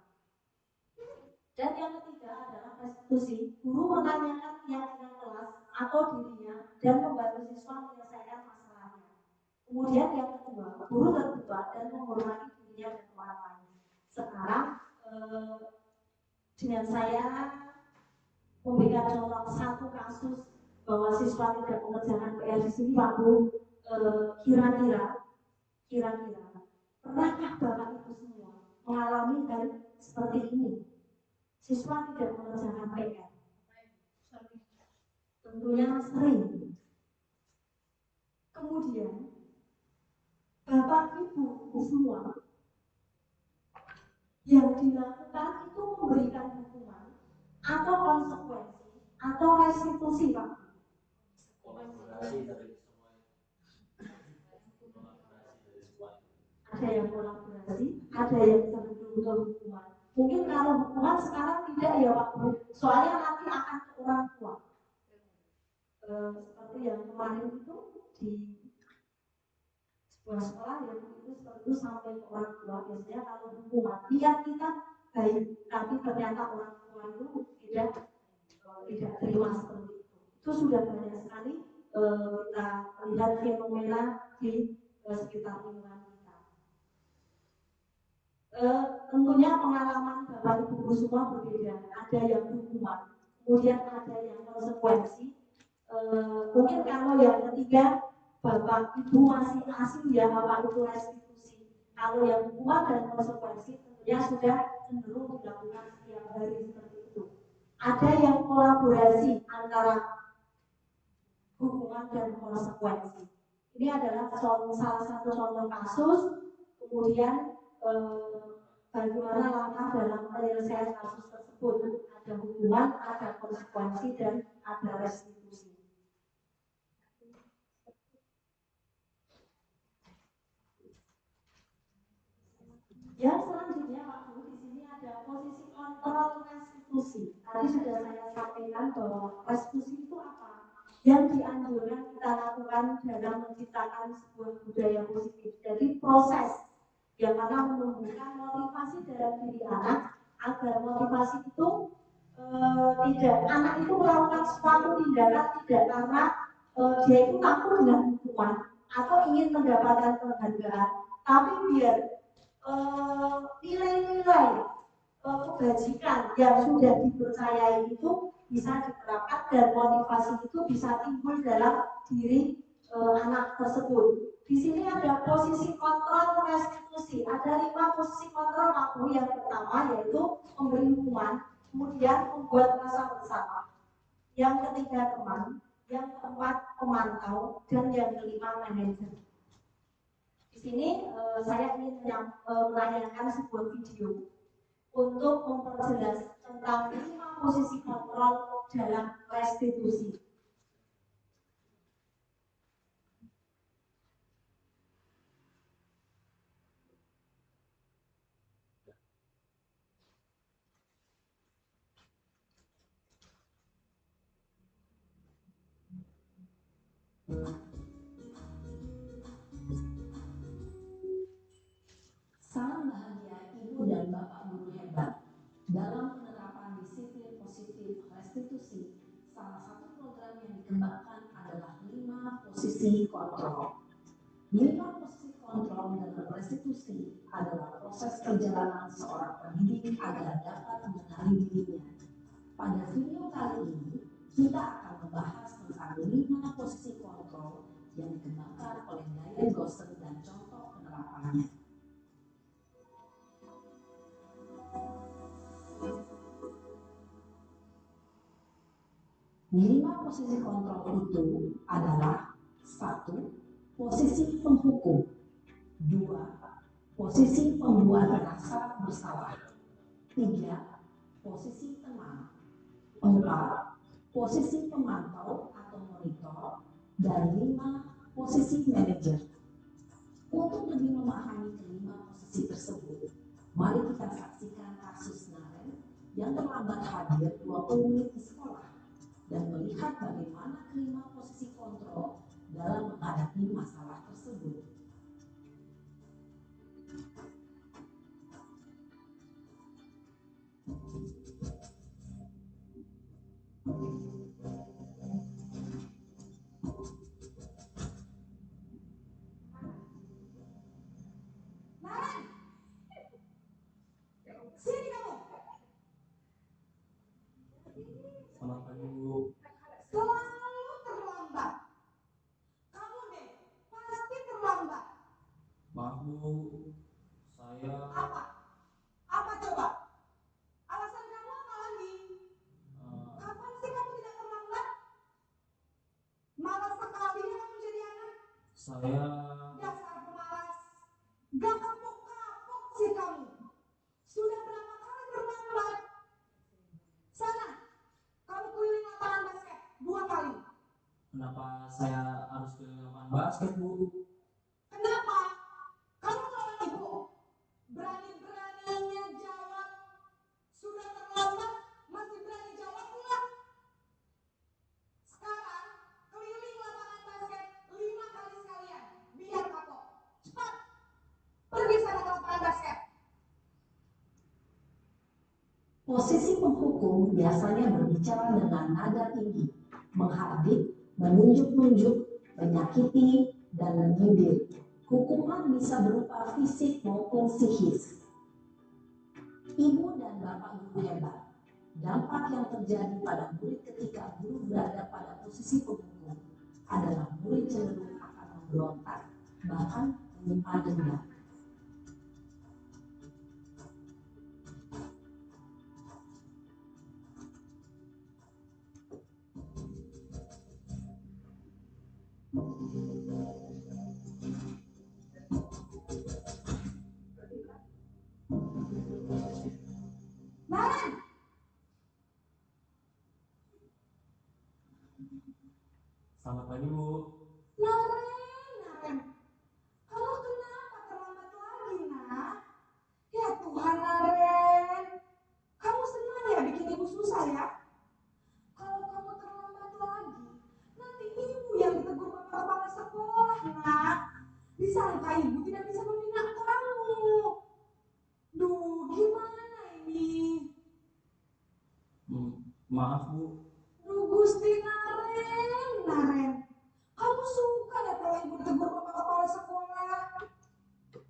Dan yang ketiga adalah restitusi. Guru menanyakan keyakinan kelas atau dirinya dan membantu siswa menyelesaikan masalahnya. Kemudian yang kedua, guru terbuka dan menghormati dirinya dan orang lain. Sekarang dengan saya memberikan contoh satu kasus bahwa siswa tidak mengerjakan PR di sini, waktu kira-kira Pernahkah Bapak Ibu semua mengalami hal seperti ini? Siswa tidak mengerjakan PR. Tentunya sering. Kemudian Bapak Ibu semua yang dilakukan itu memberikan hukuman atau konsekuensi atau restitusi, Pak. Ada yang kolaborasi, ada yang betul-betul hukuman. Mungkin kalau hukuman sekarang tidak ya Pak, soalnya nanti akan ke orang tua. Seperti yang kemarin itu di sebuah sekolah yang itu seperti itu sampai ke orang tua. Biasanya kalau hukuman lihat kita baik, tapi ternyata orang tua itu tidak terima seperti itu. Itu sudah banyak sekali kita lihat fenomena di sekitar lingkungan kita. Tentunya pengalaman Bapak Ibu guru semua berbeda. Ada yang hukuman, kemudian ada yang konsekuensi. Mungkin kalau yang ketiga Bapak Ibu masih asing ya apa itu restitusi. Kalau yang hukuman dan konsekuensi tentunya sudah cenderung dilakukan setiap hari seperti itu. Ada yang kolaborasi antara hukuman dan konsekuensi. Ini adalah salah satu contoh kasus. Kemudian bagaimana langkah dalam penyelesaian kasus tersebut. Ada hukuman, ada konsekuensi, dan ada restitusi. Yang selanjutnya Pak Bu, di sini ada posisi kontrol restitusi. Tadi sudah saya sampaikan bahwa restitusi itu apa? Yang dianjurkan kita lakukan dalam menciptakan sebuah budaya positif. Jadi proses yang akan menumbuhkan motivasi dalam diri anak agar motivasi itu anak itu melakukan suatu tindakan tidak karena dia itu takut dengan hukuman atau ingin mendapatkan penghargaan, tapi biar nilai-nilai kebajikan yang sudah dipercayai itu bisa diterapkan dan motivasi itu bisa timbul dalam diri anak tersebut. Di sini ada posisi kontrol restitusi. Ada 5 posisi kontrol aku. Yang pertama yaitu memberi hukuman, kemudian membuat rasa bersalah. Yang ketiga teman, yang keempat pemantau, dan yang kelima manajer. Di sini saya ingin menanyakan sebuah video untuk memperjelas tentang 5 posisi kontrol dalam restitusi. Salam bahagia Ibu dan Bapak guru hebat. Dalam penerapan disiplin positif restitusi, salah satu program yang dikembangkan adalah 5 posisi kontrol. 5 posisi kontrol dalam restitusi adalah proses perjalanan seorang pendidik agar dapat mengenali dirinya. Pada video kali ini, kita akan membahas tentang 5 posisi kontrol yang dikembangkan oleh Diane Gossen dan contoh penerapannya. Lima posisi kontrol itu adalah 1. Posisi penghukum, 2. Posisi pembuat rasa bersalah, 3. Posisi teman, 4. Posisi pemantau atau monitor, dan 5. Posisi manajer. Untuk lebih memahami kelima posisi tersebut, mari kita saksikan kasus Naren yang terlambat hadir 20 menit di sekolah dan melihat bagaimana kelima posisi kontrol dalam menghadapi masalah tersebut. Naren, sini kamu. Selamat pagi Bu. Selalu terlambat. Kamu deh, pasti terlambat. Maaf Bu, Saya Apa? Apa coba? Alasan kamu apa lagi? Kapan sih kamu tidak terlambat? Malas sekali ya kamu jadi anak. saya Dasar pemalas. Gak kapok-kapok sih kamu. Sudah berapa kali terlambat? Sana, kamu keliling lapangan basket 2 kali. kenapa saya harus ke lapangan basket, Bu? Kenapa? Kamu lawan ibu. Berani-beraninya jawab. Sudah terlambat, masih berani jawab pula. Sekarang, keliling lapangan basket 5 kali sekalian. Biar kapok. Cepat. Pergi sana ke lapangan basket. Posisi penghukum biasanya berbicara dengan nada tinggi, menghardik, menunjuk-nunjuk, menyakiti, dan menyindir. Hukuman bisa berupa fisik maupun psikis. Ibu dan bapak guru hebat. Dampak yang terjadi pada murid ketika guru berada pada posisi penghukum adalah murid cenderung akan memberontak, bahkan menyimpan dendam. Naren! Selamat pagi, Bu. Naren, kamu kenapa terlambat lagi, nak? Ya Tuhan, Naren, kamu senang ya bikin ibu susah ya? Kalau kamu terlambat lagi, nanti ibu yang ditegur bapak kepala sekolah, nak. Disangka ibu tidak bisa membina kamu. Duh, gimana ini? Maaf, Bu. Duh, Gusti Naren, kamu suka ya kalau ibu ditegur bapak kepala sekolah?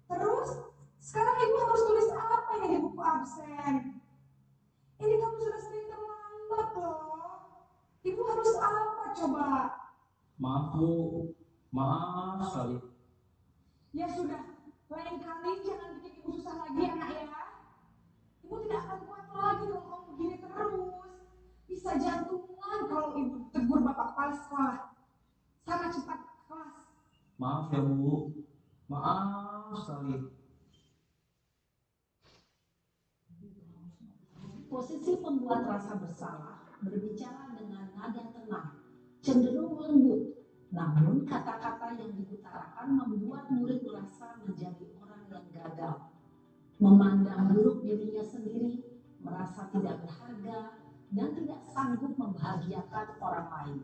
Terus, sekarang ibu harus tulis apa yang di buku absen? Ini kamu sudah sering terlambat loh. Ibu harus apa coba? Maaf, Bu. Maaf sekali. Ya sudah, lain kali jangan bikin ibu susah lagi ya nak ya. Ibu tidak akan kuat lagi kalau kamu begini terus. Bisa jantungan kalau ibu tegur bapak kepala sekolah. Sana cepat ke kelas. Maaf ya, Bu. Maaf sekali. Posisi pembuat rasa bersalah berbicara dengan nada tenang, cenderung lembut. Namun kata-kata yang diutarakan membuat murid merasa menjadi orang yang gagal, memandang buruk dirinya sendiri, merasa tidak berharga, dan tidak sanggup membahagiakan orang lain.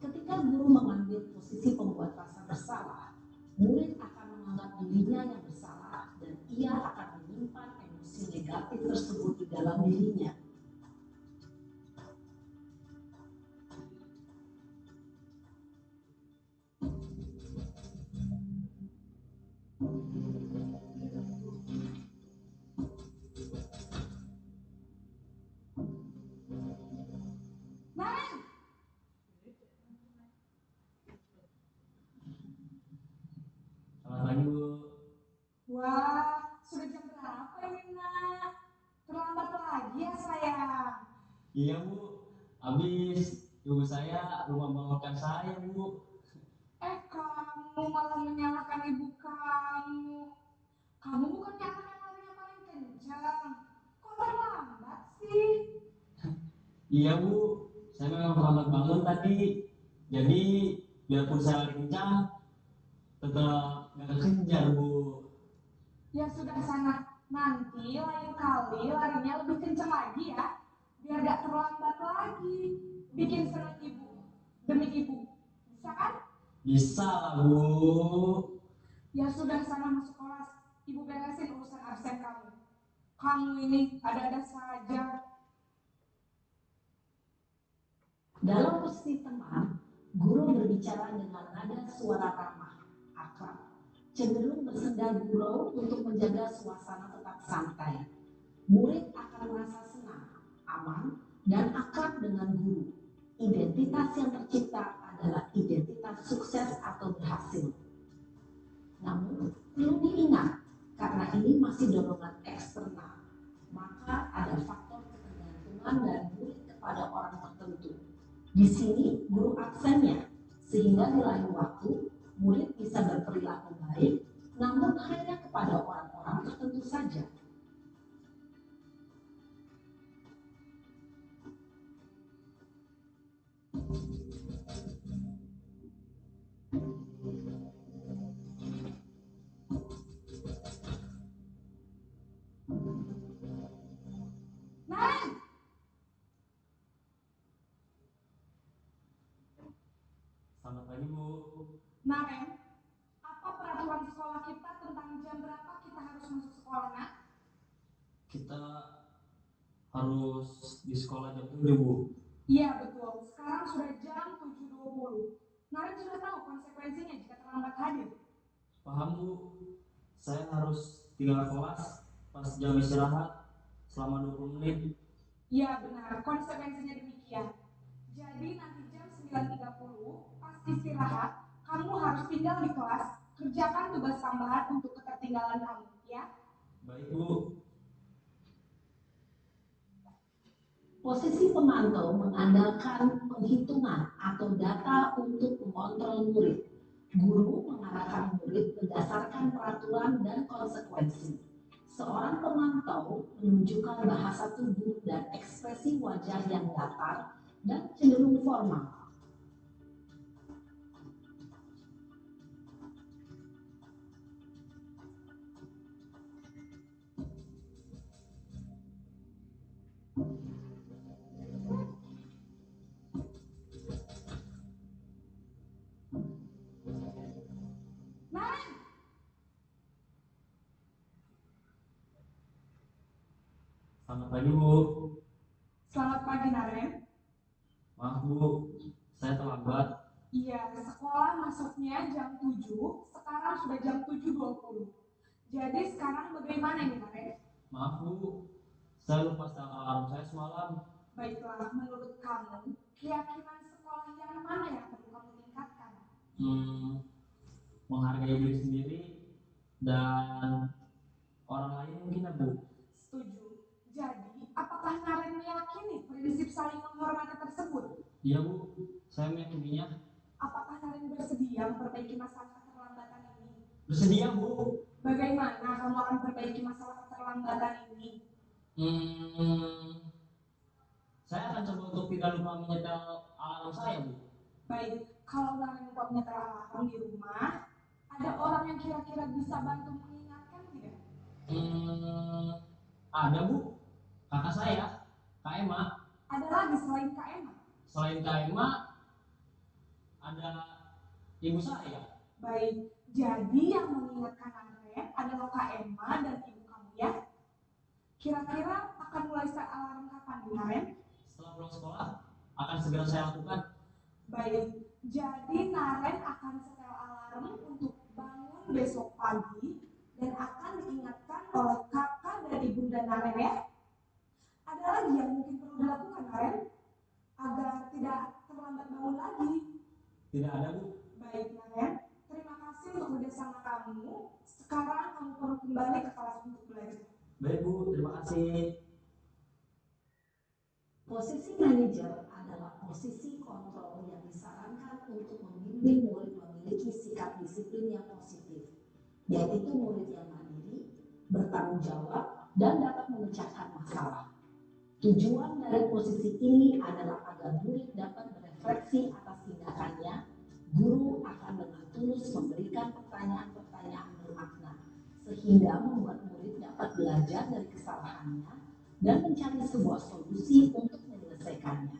Ketika guru mengambil posisi pembuat rasa bersalah, murid akan menganggap dirinya yang bersalah dan ia akan menyimpan emosi negatif tersebut di dalam dirinya. Naren! Selamat pagi, Bu. Wah, sudah jam berapa ini nak? Terlambat lagi ya sayang. Iya, Bu. Habis ibu saya lupa membangunkan saya, Bu. Kamu malah menyalahkan ibu kamu. Kamu bukannya anak yang larinya paling kencang. Kok terlambat sih? Iya, Bu. Saya memang terlambat bangun tadi. Jadi, biarpun saya lari kencang, tetap nggak kekejar, Bu. Ya sudah sana. Nanti lain kali larinya lebih kencang lagi ya. Biar gak terlambat lagi. Bikin senang ibu. Demi ibu. Bisa kan? Bisa lah, Bu. Ya sudah sana masuk kelas. Ibu beresin urusan absen kamu. Kamu ini ada-ada saja. Dalam posisi teman, guru berbicara dengan nada suara ramah, akrab, cenderung bersenda gurau untuk menjaga suasana tetap santai. Murid akan merasa senang, aman, dan akrab dengan guru. Identitas yang tercipta adalah identitas sukses atau berhasil. Namun, perlu diingat, Karena ini masih dorongan eksternal, maka ada faktor ketergantungan dari murid kepada orang tertentu. Di sini guru absennya, sehingga di lain waktu murid bisa berperilaku baik, namun hanya kepada orang-orang tertentu saja. Naren! Selamat pagi, Bu. Naren, apa peraturan sekolah kita tentang jam berapa kita harus masuk sekolah, Nak? Kita harus di sekolah jam 7, Bu. Iya, betul. Sekarang sudah jam 7.20. Naren sudah tahu konsekuensinya jika terlambat hadir. Paham, Bu. Saya harus tinggal kelas pas jam istirahat selama 20 menit. Iya, benar. Konsekuensinya demikian. Jadi nanti jam 9.30 pas istirahat, kamu harus tinggal di kelas, kerjakan tugas tambahan untuk ketertinggalan kamu, ya. Baik, Bu. Posisi pemantau mengandalkan penghitungan atau data untuk mengontrol murid. Guru mengarahkan murid berdasarkan peraturan dan konsekuensi. Seorang pemantau menunjukkan bahasa tubuh dan ekspresi wajah yang datar dan cenderung formal. Naren! Selamat pagi, Bu. Selamat pagi, Naren. Maaf, Bu. Saya terlambat. Iya, sekolah masuknya jam 7, sekarang sudah jam 7.20. Jadi sekarang bagaimana ini, Naren? Maaf, Bu. Saya lupa setel alarm saya semalam. Baiklah, menurut kamu, keyakinan sekolah yang mana yang perlu kamu tingkatkan? Menghargai diri sendiri dan orang lain mungkin, ya, Bu. Setuju. Jadi, apakah Naren meyakini prinsip saling menghormati tersebut? Iya, Bu. Saya meyakininya. Apakah Naren bersedia memperbaiki masalah keterlambatan ini? Bersedia, Bu. Bagaimana kamu akan memperbaiki masalah keterlambatan ini? Saya akan coba untuk tidak lupa menyetel alarm saya, Bu. Baik, kalau Naren lupa menyetel alarm di rumah, ada orang yang kira-kira bisa bantu mengingatkan tidak? Ada, Bu. Kakak saya, Kak Emma. Ada lagi selain Kak Emma? Selain Kak Emma, ada ibu saya. Baik, jadi yang mengingatkan Naren adalah Kak Emma dan ibu kamu, ya? Kira-kira akan mulai set alarm kapan, Naren? Setelah pulang sekolah, akan segera saya lakukan. Baik, jadi Naren akan setel alarm untuk bangun besok pagi dan akan diingatkan oleh kakak dan ibunda Naren, ya? Ada lagi yang mungkin perlu dilakukan, Naren, agar tidak terlambat bangun lagi? Tidak ada, Bu. Baik, Naren, terima kasih untuk kerjasama kamu. Sekarang kamu perlu kembali ke kelas untuk belajar. Baik, Bu. Terima kasih. Posisi manajer adalah posisi kontrol yang disarankan untuk membimbing murid memiliki sikap disiplin yang positif, yaitu murid yang mandiri, bertanggung jawab, dan dapat memecahkan masalah. Tujuan dari posisi ini adalah agar murid dapat berefleksi atas tindakannya. Guru akan dengan tulus memberikan pertanyaan-pertanyaan bermakna, sehingga membuat murid dapat belajar dari kesalahannya dan mencari sebuah solusi untuk menyelesaikannya.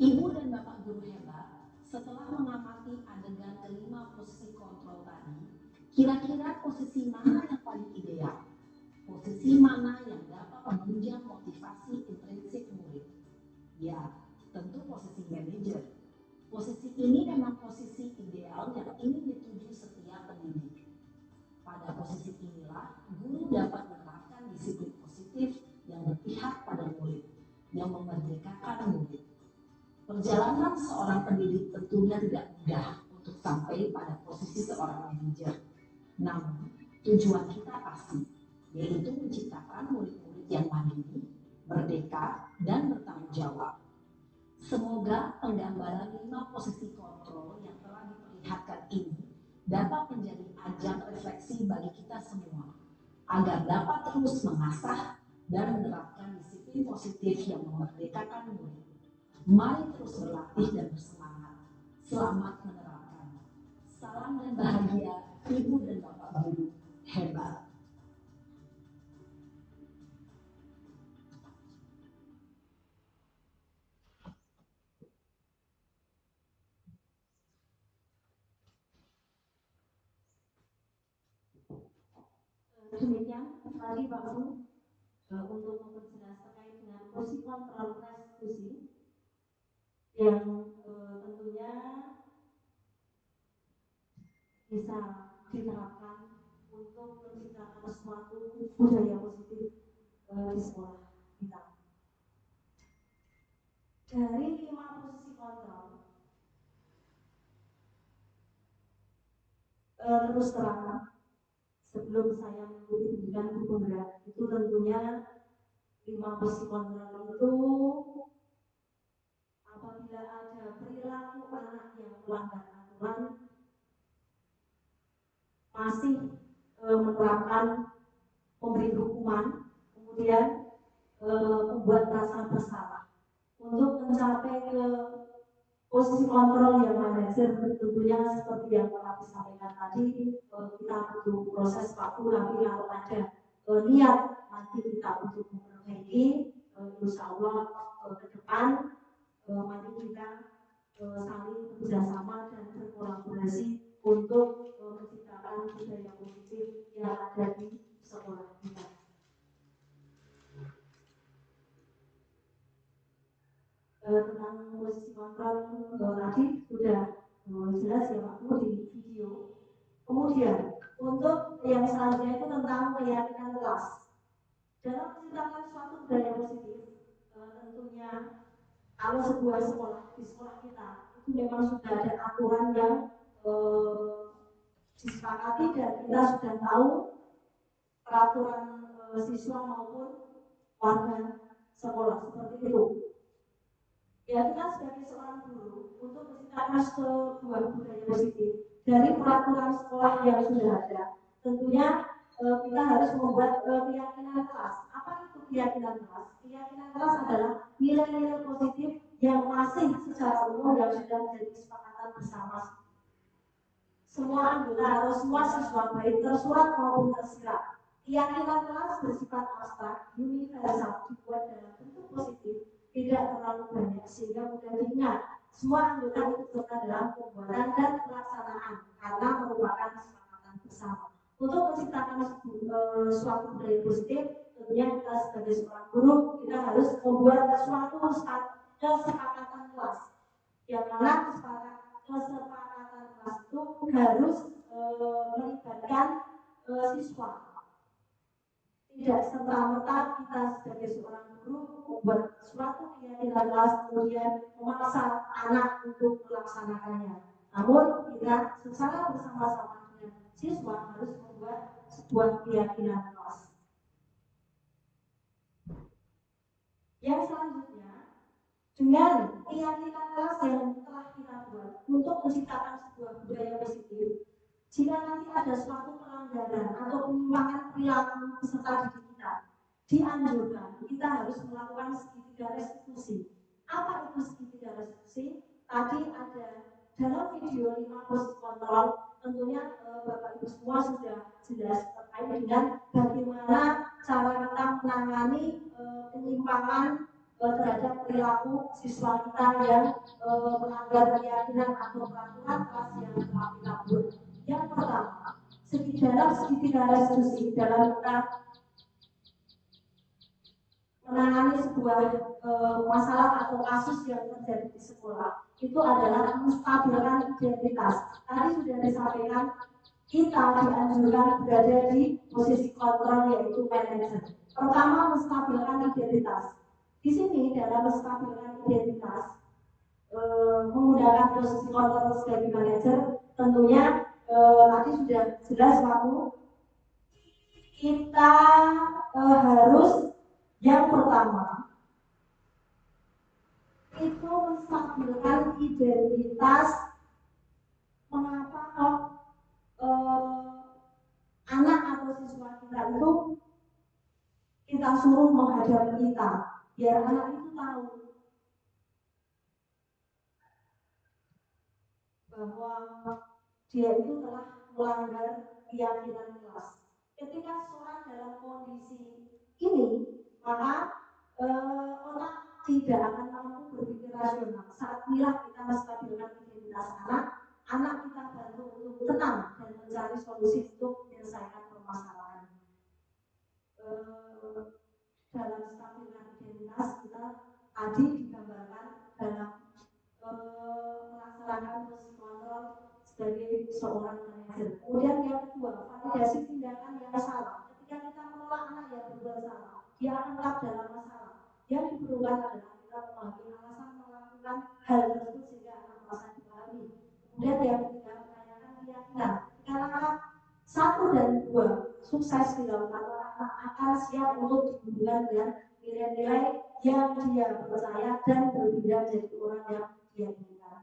Ibu dan Bapak guru hebat, setelah mengamati adegan kelima posisi kontrol tadi, kira-kira posisi mana yang paling ideal? Posisi mana yang dapat menunjang motivasi intrinsik murid? Ya, tentu posisi manajer. Posisi ini memang posisi ideal yang ingin dituju setiap pendidik. Pada posisi inilah, guru dapat menerapkan disiplin positif yang berpihak pada murid, yang memerdekakan murid. Perjalanan seorang pendidik tentunya tidak mudah untuk sampai pada posisi seorang manajer. Namun, Tujuan kita pasti, yaitu menciptakan murid-murid yang mandiri, merdeka, dan bertanggung jawab. Semoga penggambaran 5 posisi kontrol yang telah diperlihatkan ini dapat menjadi ajang refleksi bagi kita semua, agar dapat terus mengasah dan menerapkan disiplin positif yang memerdekakan murid. Mari terus berlatih dan bersemangat. Selamat menerapkan. Salam dan bahagia, Ibu dan Bapak Guru. Hebat. Demikian tadi Pak Guru untuk memperjelas terkait dengan posisi kontrol restitusi yang tentunya bisa diterapkan untuk menciptakan suatu budaya positif di sekolah kita. Dari 5 posisi kontrol, terus terang sebelum saya mengikuti pendidikan guru penggerak itu tentunya 5 posisi kontrol itu apabila ada perilaku anak yang melanggar aturan masih menerapkan memberi hukuman, kemudian membuat rasa bersalah. Untuk mencapai ke posisi kontrol yang manajer tentunya seperti yang telah disampaikan tadi, kita butuh proses waktu, tapi kalau ada niat nanti kita untuk memperbaiki, insya Allah ke depan mari kita saling bekerjasama dan berkolaborasi untuk menciptakan budaya positif yang ada di sekolah kita. Tentang posisi kontrol tadi sudah jelas ya Pak di video. Kemudian untuk yang selanjutnya itu tentang keyakinan kelas. Dalam menciptakan suatu budaya positif, tentunya kalau sebuah sekolah di sekolah kita itu memang sudah ada aturan yang disepakati dan kita sudah tahu peraturan siswa maupun warga sekolah seperti itu. Ya kita sebagai seorang guru untuk menciptakan sebuah budaya positif dari peraturan sekolah yang sudah ada, tentunya kita harus membuat keyakinan kelas. Apa itu keyakinan kelas? Keyakinan kelas adalah nilai-nilai positif yang masih secara umum yang sudah menjadi kesepakatan bersama semua anggota atau semua siswa baik tersurat maupun tersirat. Keyakinan kelas bersifat abstrak, universal, dibuat dalam bentuk positif, tidak terlalu banyak sehingga mudah diingat. Semua anggota ikut serta dalam pembuatan dan pelaksanaan karena merupakan kesepakatan bersama. Untuk menciptakan suatu budaya positif, tentunya kita sebagai seorang guru kita harus membuat suatu kesepakatan kelas, yang mana kesepakatan kelas itu harus melibatkan siswa. Tidak serta-merta kita sebagai seorang guru membuat suatu keyakinan kelas kemudian memaksa anak untuk melaksanakannya. Namun kita secara bersama-sama dengan siswa harus membuat sebuah keyakinan kelas. Yang selanjutnya, dengan keyakinan kelas yang telah kita buat untuk menciptakan sebuah budaya positif, jika nanti ada suatu pelanggaran atau penyimpangan perilaku peserta didik kita, dianjurkan kita harus melakukan segitiga restitusi. Apa itu segitiga restitusi? Tadi ada dalam video 5 posisi kontrol, tentunya Bapak Ibu semua sudah jelas terkait dengan bagaimana cara kita menangani penyimpangan terhadap perilaku siswa kita yang melanggar keyakinan atau peraturan kelas yang telah kita buat. Yang pertama, dalam segitiga restitusi dalam kita menangani sebuah masalah atau kasus yang terjadi di sekolah itu adalah menstabilkan identitas. Tadi sudah disampaikan kita dianjurkan berada di posisi kontrol yaitu manajer. Pertama, menstabilkan identitas. Di sini dalam menstabilkan identitas menggunakan posisi kontrol sebagai manajer, tentunya tadi sudah jelas waktu kita harus yang pertama itu menstabilkan identitas. Mengapa kok anak atau siswa kita itu kita suruh menghadap kita, biar anak itu tahu bahwa dia itu telah melanggar keyakinan kelas. Ketika seorang dalam kondisi ini, maka otak tidak akan mampu berpikir rasional. Saat inilah kita menstabilkan identitas anak kita bantu untuk tenang dan mencari solusi untuk menyelesaikan permasalahan. Dalam stabilkan identitas kita tadi digambarkan dalam melaksanakan fungsi kontrol sebagai seorang manajer. Kemudian yang kedua, validasi tindakan yang salah. Ketika kita menolak anak yang berbuat salah, dia akan tetap dalam masalah. Yang diperlukan adalah kita memahami alasan melakukan hal tersebut sehingga anak merasa dipahami. Kemudian yang ketiga, menanyakan keyakinan. Ketika langkah 1 dan 2 sukses dilakukan, anak akan siap untuk dihubungkan dengan nilai-nilai yang dia percaya dan berpindah menjadi orang yang dia inginkan.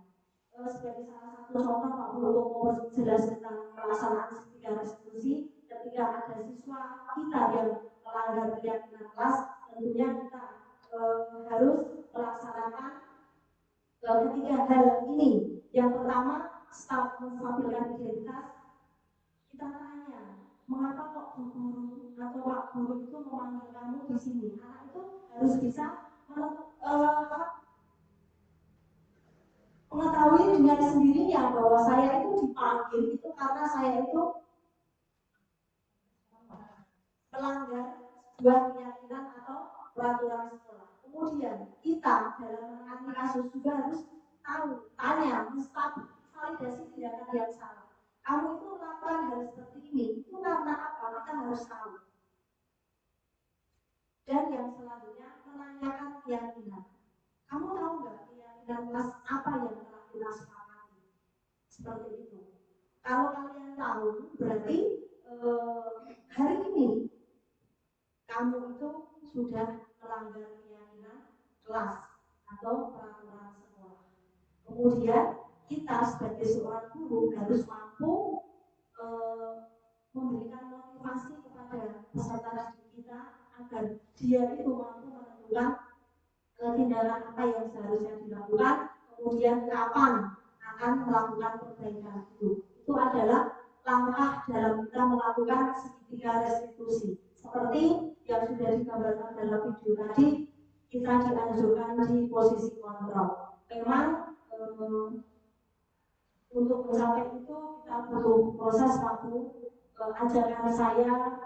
Sebagai salah satu contoh, Pak Guru untuk memperjelas tentang pelaksanaan segitiga restitusi, ketika ada siswa kita yang melanggar keyakinan kelas, tentunya kita harus melaksanakan ketiga hal ini. Yang pertama, staf menstabilkan identitas. Kita tanya, mengapa kok Bu Guru atau Pak Guru itu memanggil kamu di sini? Anak itu harus bisa mengetahui dengan sendirinya bahwa saya itu dipanggil itu karena saya itu melanggar sebuah keyakinan atau peraturan sekolah. Kemudian kita dalam menangani kasus juga harus tahu, tanya, validasi tindakan yang salah. Kamu itu melakukan hal seperti ini, itu karena apa? Kita harus tahu. Dan yang selanjutnya, menanyakan keyakinan. Kamu tahu nggak keyakinan kelas apa yang telah kita sepakati? Seperti itu. Kalau kalian tahu, berarti hari ini kamu itu sudah melanggar keyakinan kelas atau peraturan sekolah. Kemudian kita sebagai seorang guru harus mampu memberikan motivasi kepada peserta didik kita agar dia itu mampu menentukan tindakan apa yang seharusnya dilakukan, kemudian kapan akan melakukan perbaikan itu. Itu adalah langkah dalam kita melakukan segitiga restitusi. Seperti yang sudah digambarkan dalam video tadi, kita dianjurkan di posisi kontrol. Memang untuk mencapai itu kita butuh proses waktu. Ajaran saya,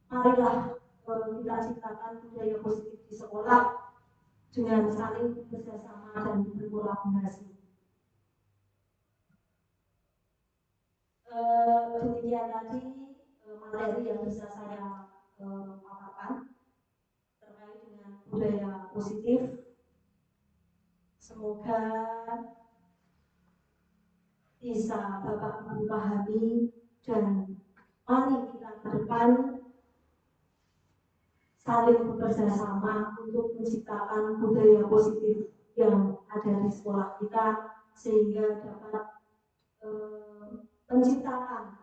marilah kita ciptakan budaya positif di sekolah dengan saling bekerjasama dan berkolaborasi. Demikian tadi materi yang bisa saya paparkan terkait dengan budaya positif. Semoga bisa Bapak Ibu pahami dan mari kita ke depan saling bekerja sama untuk menciptakan budaya positif yang ada di sekolah kita sehingga dapat menciptakan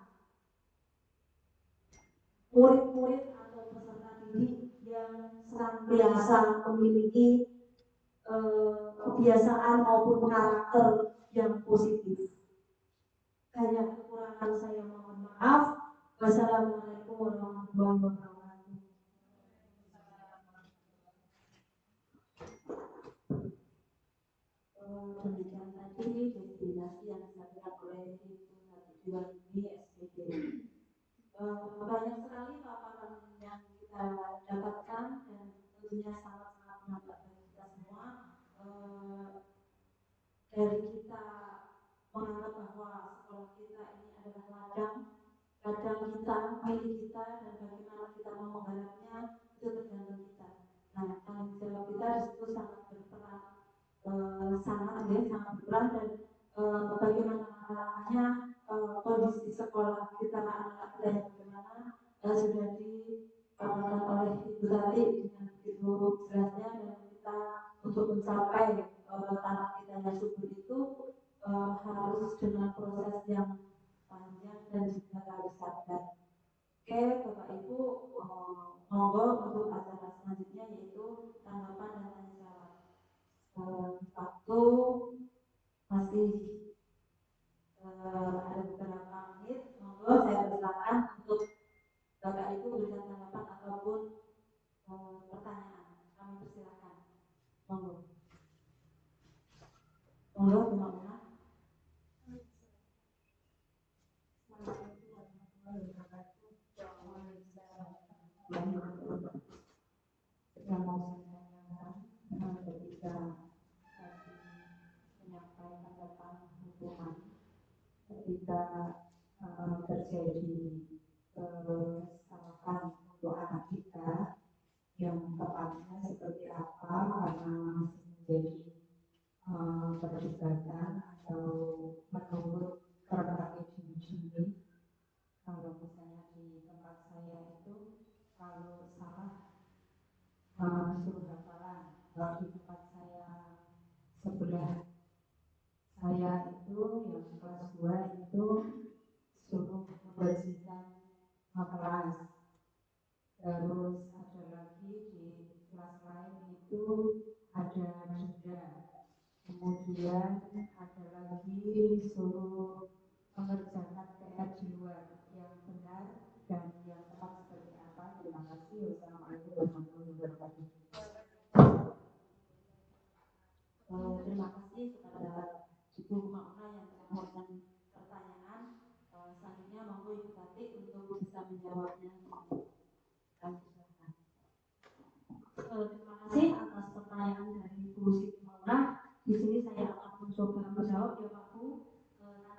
murid-murid atau peserta didik yang senantiasa memiliki kebiasaan maupun karakter yang positif. Banyak kekurangan saya mohon maaf. Wassalamualaikum warahmatullahi wabarakatuh. Demikian tadi destinasi yang disampaikan oleh Ibu Tujuan ini SPD. Banyak sekali paparan yang kita dapatkan dan tentunya sangat-sangat bermanfaat bagi kita semua. Dari kita menganggap bahwa sekolah kita ini adalah ladang kita, milik kita, dan bagaimana kita mau menggarapnya itu tergantung kita. Nah, tanggung jawab kita disitu sangat berperan, sangat berperan dan bagaimana langkah-langkahnya kondisi sekolah kita anak-anak kita yang bagaimana sudah di Bu Tati dengan begitu jelasnya, dan kita untuk mencapai tanah kita yang subur itu harus dengan proses yang panjang dan juga harus sabar. Oke, Bapak Ibu, monggo untuk acara selanjutnya yaitu tanggapan dan tanya jawab. Waktu masih ada beberapa menit, monggo saya persilakan untuk Bapak Ibu berikan tanggapan ataupun pertanyaan. Kami persilakan. Monggo. Monggo, Bu Mauna. Yang mau saya tanyakan ketika tadi menyampaikan tentang hukuman ketika terjadi kesalahan untuk anak kita, yang tepatnya seperti apa karena masih menjadi perdebatan atau menurut berbagai juri-juri. Kalau misalnya di tempat saya itu kalau salah suruh hafalan. Kalau di tempat saya sebelah saya itu yang kelas 2 itu suruh membersihkan kelas. Terus ada lagi di kelas lain itu ada denda. Kemudian ada lagi suruh mengerjakan PR di luar yang benar dan yang tepat seperti apa. Terima kasih. Wassalamualaikum warahmatullahi wabarakatuh. Terima kasih kepada Ibu Mauna yang telah memberikan pertanyaan. Selanjutnya monggo Ibu Tati untuk bisa menjawabnya. Kami silakan. Terima kasih atas pertanyaan dari Ibu Siti Mauna. Di sini saya akan mencoba menjawab ya Pak Bu.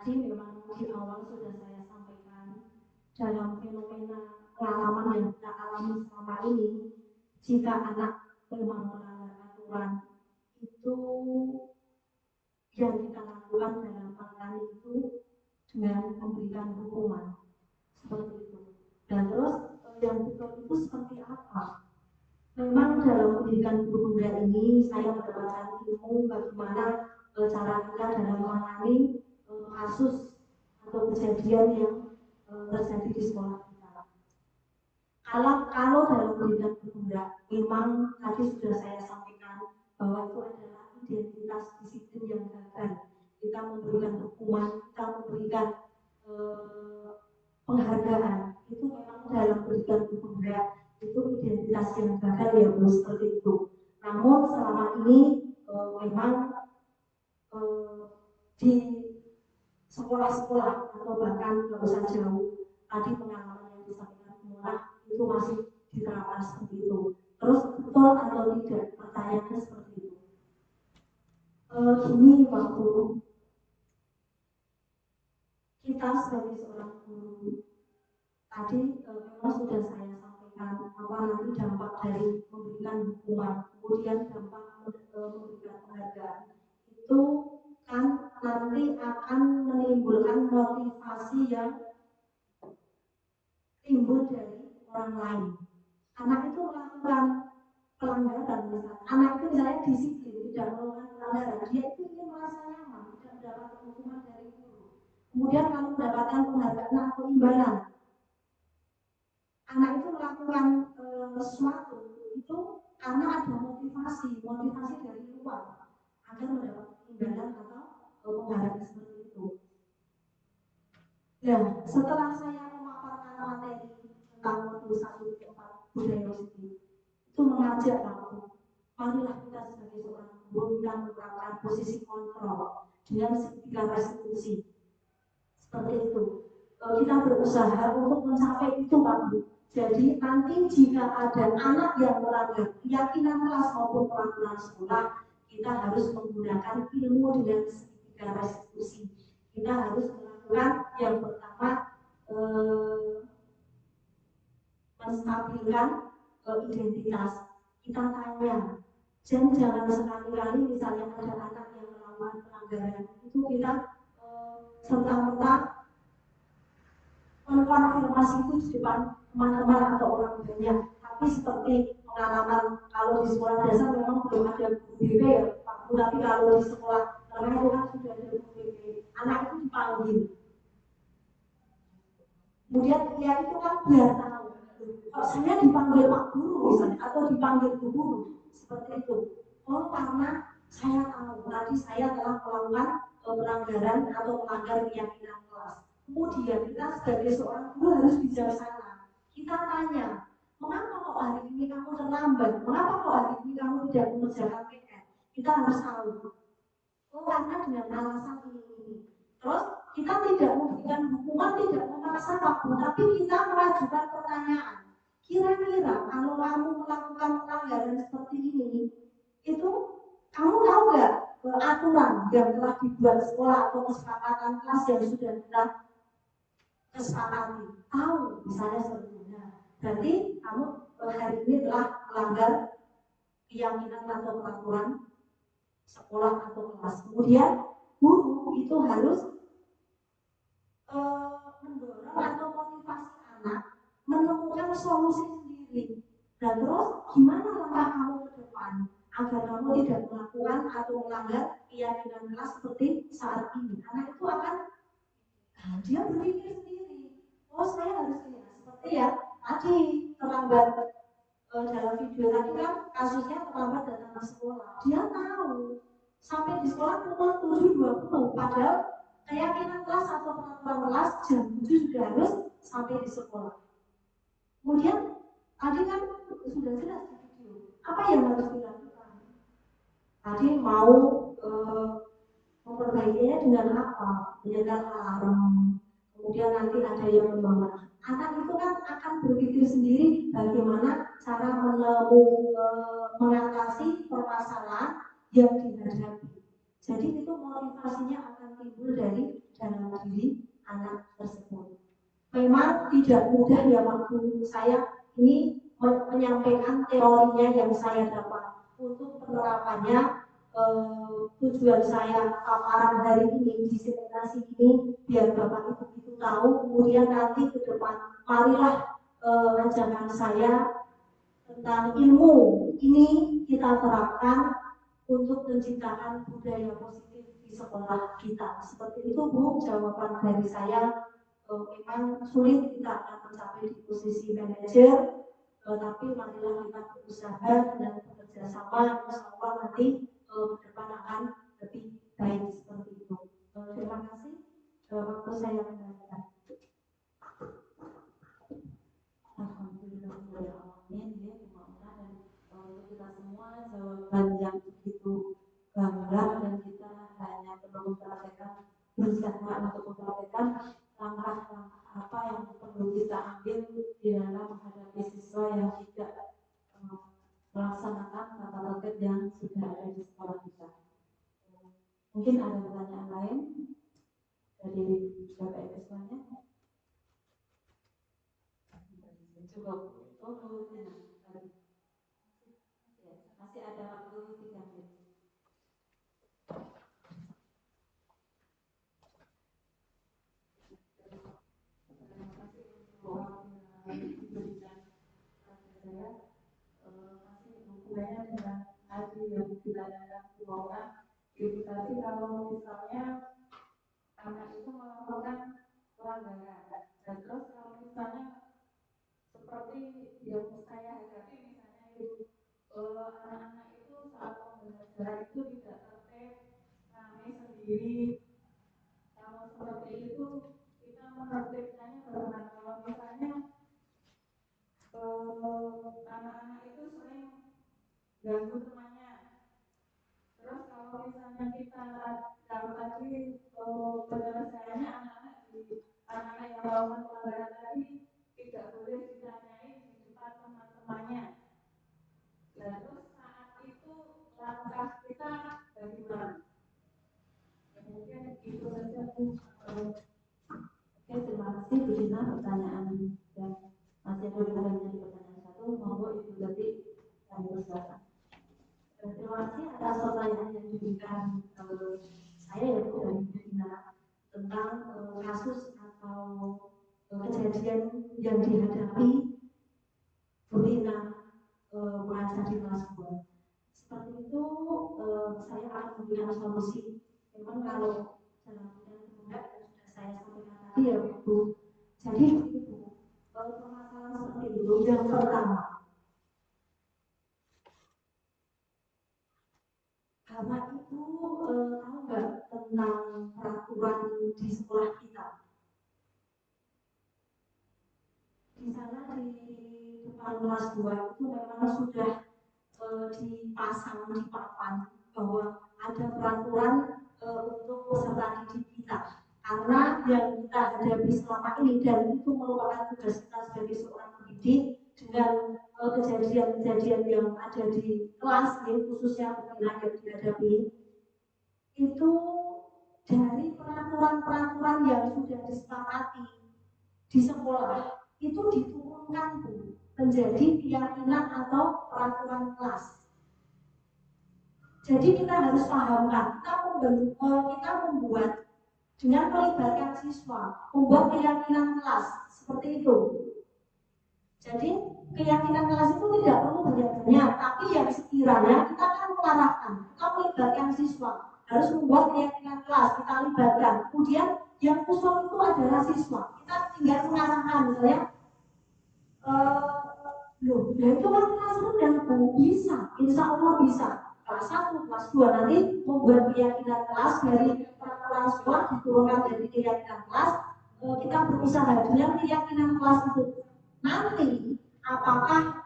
Tadi memang di awal sudah saya sampaikan dalam fenomena pengalaman yang kita alami selama ini, jika anak memang melanggar aturan itu yang kita lakukan dalam menangani itu dengan memberikan hukuman seperti itu. Dan terus yang betul itu seperti apa? Memang dalam pendidikan guru benda ini saya mendapatkan ilmu bagaimana cara kita dalam menangani kasus atau kejadian yang terjadi di sekolah kita. Kalau dalam pendidikan guru benda, memang tadi sudah saya sampaikan bahwa itu adalah identitas disiplin yang gagal. Kita memberikan hukuman, kita memberikan penghargaan, itu memang dalam pendidikan guru benda itu identitas yang gagal ya Bu, seperti itu. Namun selama ini memang di sekolah-sekolah atau bahkan nggak usah jauh, tadi pengalaman yang disampaikan Mona itu masih diterapkan seperti itu. Terus betul atau tidak, pertanyaannya seperti itu. Gini Pak Guru, kita sebagai seorang guru tadi memang sudah saya sampaikan apa nanti dampak dari memberikan hukuman, kemudian dampak memberikan penghargaan itu kan nanti akan menimbulkan motivasi yang timbul dari orang lain. Anak itu melakukan pelanggaran, misalnya anak itu misalnya disiplin, tidak melakukan pelanggaran, dia itu ingin merasa nyaman, tidak mendapatkan hukuman dari guru. Kemudian kalau mendapatkan penghargaan atau imbalan, anak itu melakukan sesuatu itu karena ada motivasi dari luar agar mendapat imbalan atau penghargaan seperti itu. Dan setelah saya memaparkan materi tentang modul 1-4 budaya positif, itu mengajak aku, marilah kita sebagai seorang guru kita menerapkan posisi kontrol dengan segala restitusi seperti itu. Kita berusaha untuk mencapai itu Pak Bu. Jadi nanti jika ada anak yang melanggar keyakinan kelas maupun peraturan sekolah, kita harus menggunakan ilmu dengan segala restitusi. Kita harus melakukan yang pertama menstabilkan identitas. Kita tanya, dan jangan sekali-kali misalnya ada anak yang melakukan pelanggaran itu kita serta-merta mengkonfirmasi itu di depan teman-teman atau orang banyak, tapi Tapi seperti pengalaman kalau di sekolah dasar memang belum ada guru BP ya Pak Bu, tapi kalau di sekolah menengah itu kan sudah ada guru BP, anak itu dipanggil. Kemudian dia itu kan biar tahu, kalau saya dipanggil Pak Guru misalnya atau dipanggil Bu Guru seperti itu. Oh karena saya tahu tadi saya telah melakukan pelanggaran atau melanggar keyakinan kelas. Kemudian kita sebagai seorang guru harus bijaksana. Kita tanya, mengapa kok hari ini kamu terlambat? Mengapa kok hari ini kamu tidak mengerjakan PR? Kita harus tahu. Oh karena dengan alasan ini. Terus kita tidak memberikan hukuman, tidak memaksa Pak Bu, tapi kita mengajukan pertanyaan. Kira-kira kalau kamu melakukan pelanggaran seperti ini, itu kamu tahu nggak aturan yang telah dibuat sekolah atau kesepakatan kelas yang sudah kita kesepakati? Tahu, misalnya sebetulnya. Berarti kamu hari ini telah melanggar keyakinan atau peraturan sekolah atau kelas. Kemudian guru itu harus mendorong atau motivasi anak menemukan solusi sendiri. Dan terus gimana langkah kamu ke depan agar kamu tidak melakukan atau melanggar keyakinan kelas seperti saat ini. Anak itu akan dia berpikir sendiri. Oh saya harus seperti ya tadi terlambat dalam video tadi kan kasusnya terlambat datang ke sekolah. Dia tahu sampai di sekolah pukul 7.20 padahal keyakinan kelas atau peraturan kelas jam 7 sudah harus sampai di sekolah. Kemudian tadi kan sudah jelas di video apa yang harus dilakukan. Tadi mau memperbaikinya dengan apa? Menyetel alarm. Kemudian nanti ada yang membawa. Anak itu kan akan berpikir sendiri bagaimana cara mengatasi permasalahan yang dihadapi. Jadi itu motivasinya akan timbul dari dalam diri anak tersebut. Memang tidak mudah ya waktu saya ini menyampaikan teorinya yang saya dapat. Untuk penerapannya tujuan saya paparan hari ini, disertasi ini biar Bapak Ibu itu tahu, kemudian nanti ke depan marilah ajakan saya tentang ilmu ini kita terapkan untuk menciptakan budaya positif di sekolah kita. Seperti itu Bu, jawaban dari saya. Memang sulit kita akan mencapai di posisi manajer, tapi marilah kita berusaha dan bekerja sama, insya Allah nanti ke depan akan lebih baik seperti itu. Terima kasih. Waktu saya kembalikan. Alhamdulillahirobbilalamin, ya mudah-mudahan dan untuk kita semua jawaban yang begitu gamblang dan kita hanya perlu mempraktekkan, berusaha untuk mempraktekkan langkah-langkah apa yang perlu kita ambil di dalam menghadapi siswa yang tidak melaksanakan tata tertib yang sudah ada di sekolah kita. Mungkin ada pertanyaan lain dari Bapak Ibu semuanya? Cukup. Masih ada waktu 3 menit. Hubungannya dengan tadi yang ditanyakan keuangan, edukasi kalau misalnya anak itu melakukan pelanggaran, dan terus kalau misalnya seperti yang saya hadapi misalnya itu anak-anak itu saat pembelajaran itu tidak tertib, kami sendiri. Kalau seperti itu kita menertibkannya bagaimana? Kalau misalnya anak-anak itu sering ganggu temannya. Terus kalau misalnya kita kalau tadi penyelesaiannya anak-anak yang melakukan pelanggaran tadi tidak boleh ditanyai di depan teman-temannya. Dan terus saat itu langkah kita bagaimana? Mungkin itu saja Bu. Oke, terima kasih Bu Dina pertanyaan dan masih ada hubungannya di pertanyaan satu. Monggo Ibu Jati kami persilakan. Terima kasih atas pertanyaan yang diberikan saya ya Bu dari Bu Dina tentang kasus atau kejadian yang dihadapi Bu Dina solusi. Memang kalau dalam bidang pemuda yang sudah saya sampaikan tadi ya Bu. Jadi Bu, permasalahan seperti itu yang pertama. Karena itu tahu nggak tentang peraturan di sekolah kita? Di sana di depan kelas 2 itu memang sudah dipasang di papan bahwa ada peraturan untuk peserta didik kita, karena yang kita hadapi selama ini dan itu merupakan tugas kita sebagai seorang pendidik dengan kejadian-kejadian yang ada di kelas ini, khususnya pembinaan yang dihadapi itu dari peraturan-peraturan yang sudah disepakati di sekolah itu diturunkan Bu, menjadi keyakinan atau peraturan kelas. Jadi kita harus pahamkan, kita membuat dengan melibatkan siswa, membuat keyakinan kelas seperti itu. Jadi keyakinan kelas itu tidak perlu banyak-banyak, tapi yang sekiranya kita akan mengarahkan, kita melibatkan siswa, harus membuat keyakinan kelas, kita libatkan. Kemudian yang usul itu adalah siswa, kita tinggal mengarahkan, misalnya, ya itu kan kelas rendah, bisa, insya Allah bisa. Kelas 1, kelas 2 nanti membuat keyakinan kelas dari peraturan sekolah diturunkan dari keyakinan kelas, kita berusaha dengan keyakinan kelas itu. Nanti apakah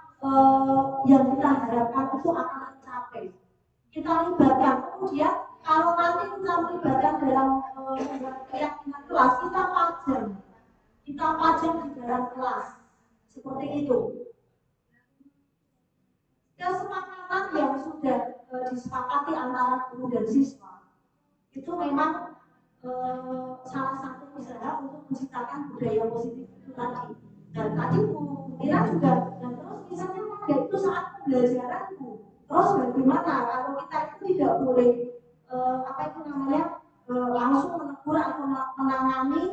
yang kita harapkan itu akan tercapai? Kita libatkan. Kemudian kalau nanti kita melibatkan dalam membuat keyakinan kelas, kita pajang di dalam kelas seperti itu. Kesepakatan yang sudah disepakati antara guru dan siswa itu memang salah satu usaha untuk menciptakan budaya positif itu tadi. Dan tadi Bu Mira juga, dan terus misalnya itu saat pembelajaran Bu, terus bagaimana kalau kita itu tidak boleh langsung menegur atau menangani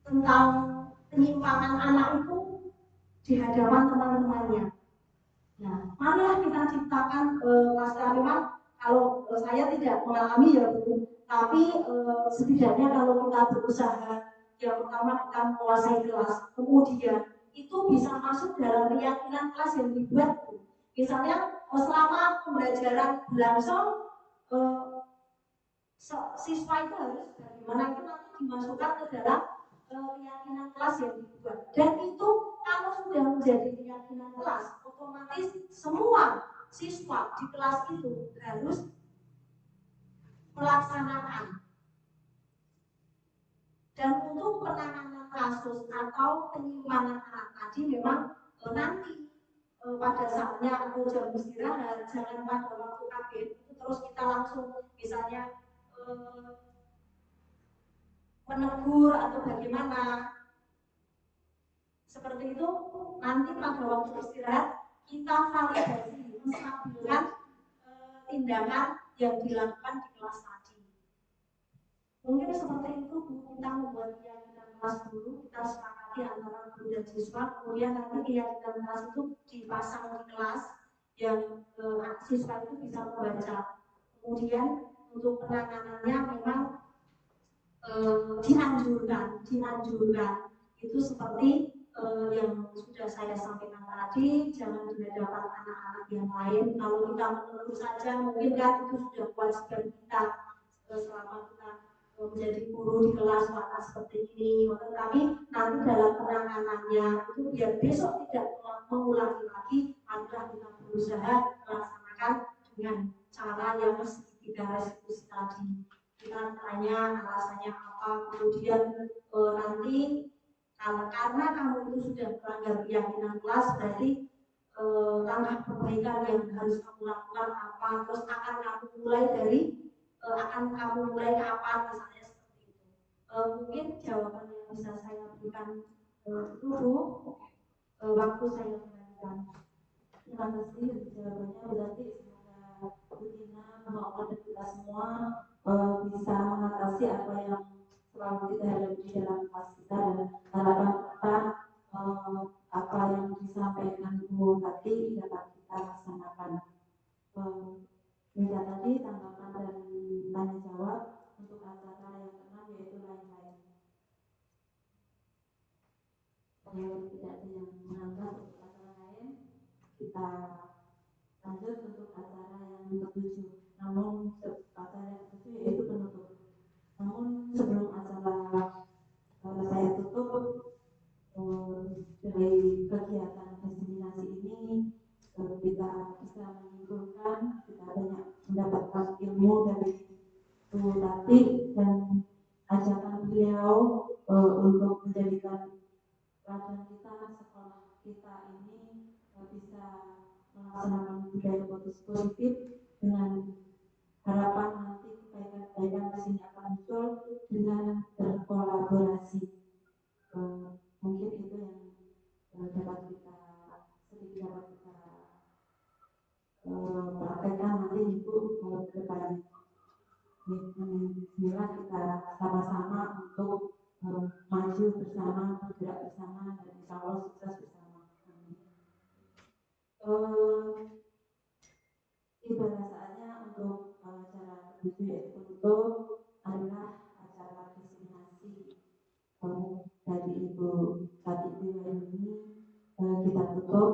tentang penyimpangan anak itu di hadapan teman-temannya. Nah, marilah kita ciptakan kelas memang kalau saya tidak mengalami ya Bu, tapi setidaknya kalau kita berusaha, yang pertama kita menguasai kelas, kemudian itu bisa masuk dalam keyakinan kelas yang dibuat Bu. Misalnya selama pembelajaran berlangsung, siswa itu harus bagaimana itu nanti dimasukkan ke dalam keyakinan kelas yang dibuat. Dan itu kalau sudah menjadi keyakinan kelas, otomatis semua siswa di kelas itu harus melaksanakan. Dan untuk penanganan kasus atau penyimpangan anak tadi memang nanti pada saatnya atau jam istirahat, jangan pada waktu kaget itu terus kita langsung misalnya menegur atau bagaimana seperti itu. Nanti pada waktu istirahat kita validasi, menstabilkan tindakan yang dilakukan di kelas tadi. Mungkin seperti itu Bu, kita membuat keyakinan kelas dulu, kita sepakati antara guru dan siswa, kemudian nanti keyakinan kelas itu dipasang di kelas yang siswa itu bisa membaca. Kemudian untuk penanganannya memang dianjurkan itu seperti yang sudah saya sampaikan tadi, jangan di hadapan anak-anak yang lain. Kalau kita menegur saja mungkin kan itu sudah kewajiban kita selama kita menjadi guru di kelas maka seperti ini. Tetapi nanti dalam penanganannya itu biar besok tidak mengulangi lagi, adalah kita berusaha melaksanakan dengan cara yang tidak restitusi tadi. Kita tanya alasannya apa, kemudian nanti karena kamu itu sudah melanggar keyakinan kelas, berarti langkah perbaikan yang harus kamu lakukan apa, terus akan kamu mulai kapan, misalnya seperti itu. Mungkin jawaban yang bisa saya berikan itu Bu, waktu saya kembalikan. Terima kasih jawabannya. Berarti semoga Bu Tina dan kita semua bisa mengatasi apa yang selalu kita hadapi di dalam kelas kita, dan harapan kita apa yang disampaikan Bu tadi dapat kita laksanakan. Tadi tanggapan dan ke-7. Namun acara yang ke-7 yaitu penutup. Namun sebelum acara saya tutup, dari kegiatan diseminasi ini kita bisa menyimpulkan, kita banyak mendapatkan ilmu dari Bu Tati dan ajakan beliau untuk menjadikan pelajaran kita, sekolah kita ini bisa melaksanakan budaya positif dengan harapan nanti kebaikan-kebaikan di sini akan muncul dengan berkolaborasi. Mungkin itu yang dapat kita praktekkan nanti Ibu ke depannya. Bismillah kita sama-sama untuk maju bersama, bergerak bersama, dan insya Allah sukses bersama. Ibadah saatnya untuk acara ke-7 yaitu penutup adalah acara diseminasi dari Ibu Tati ini kita tutup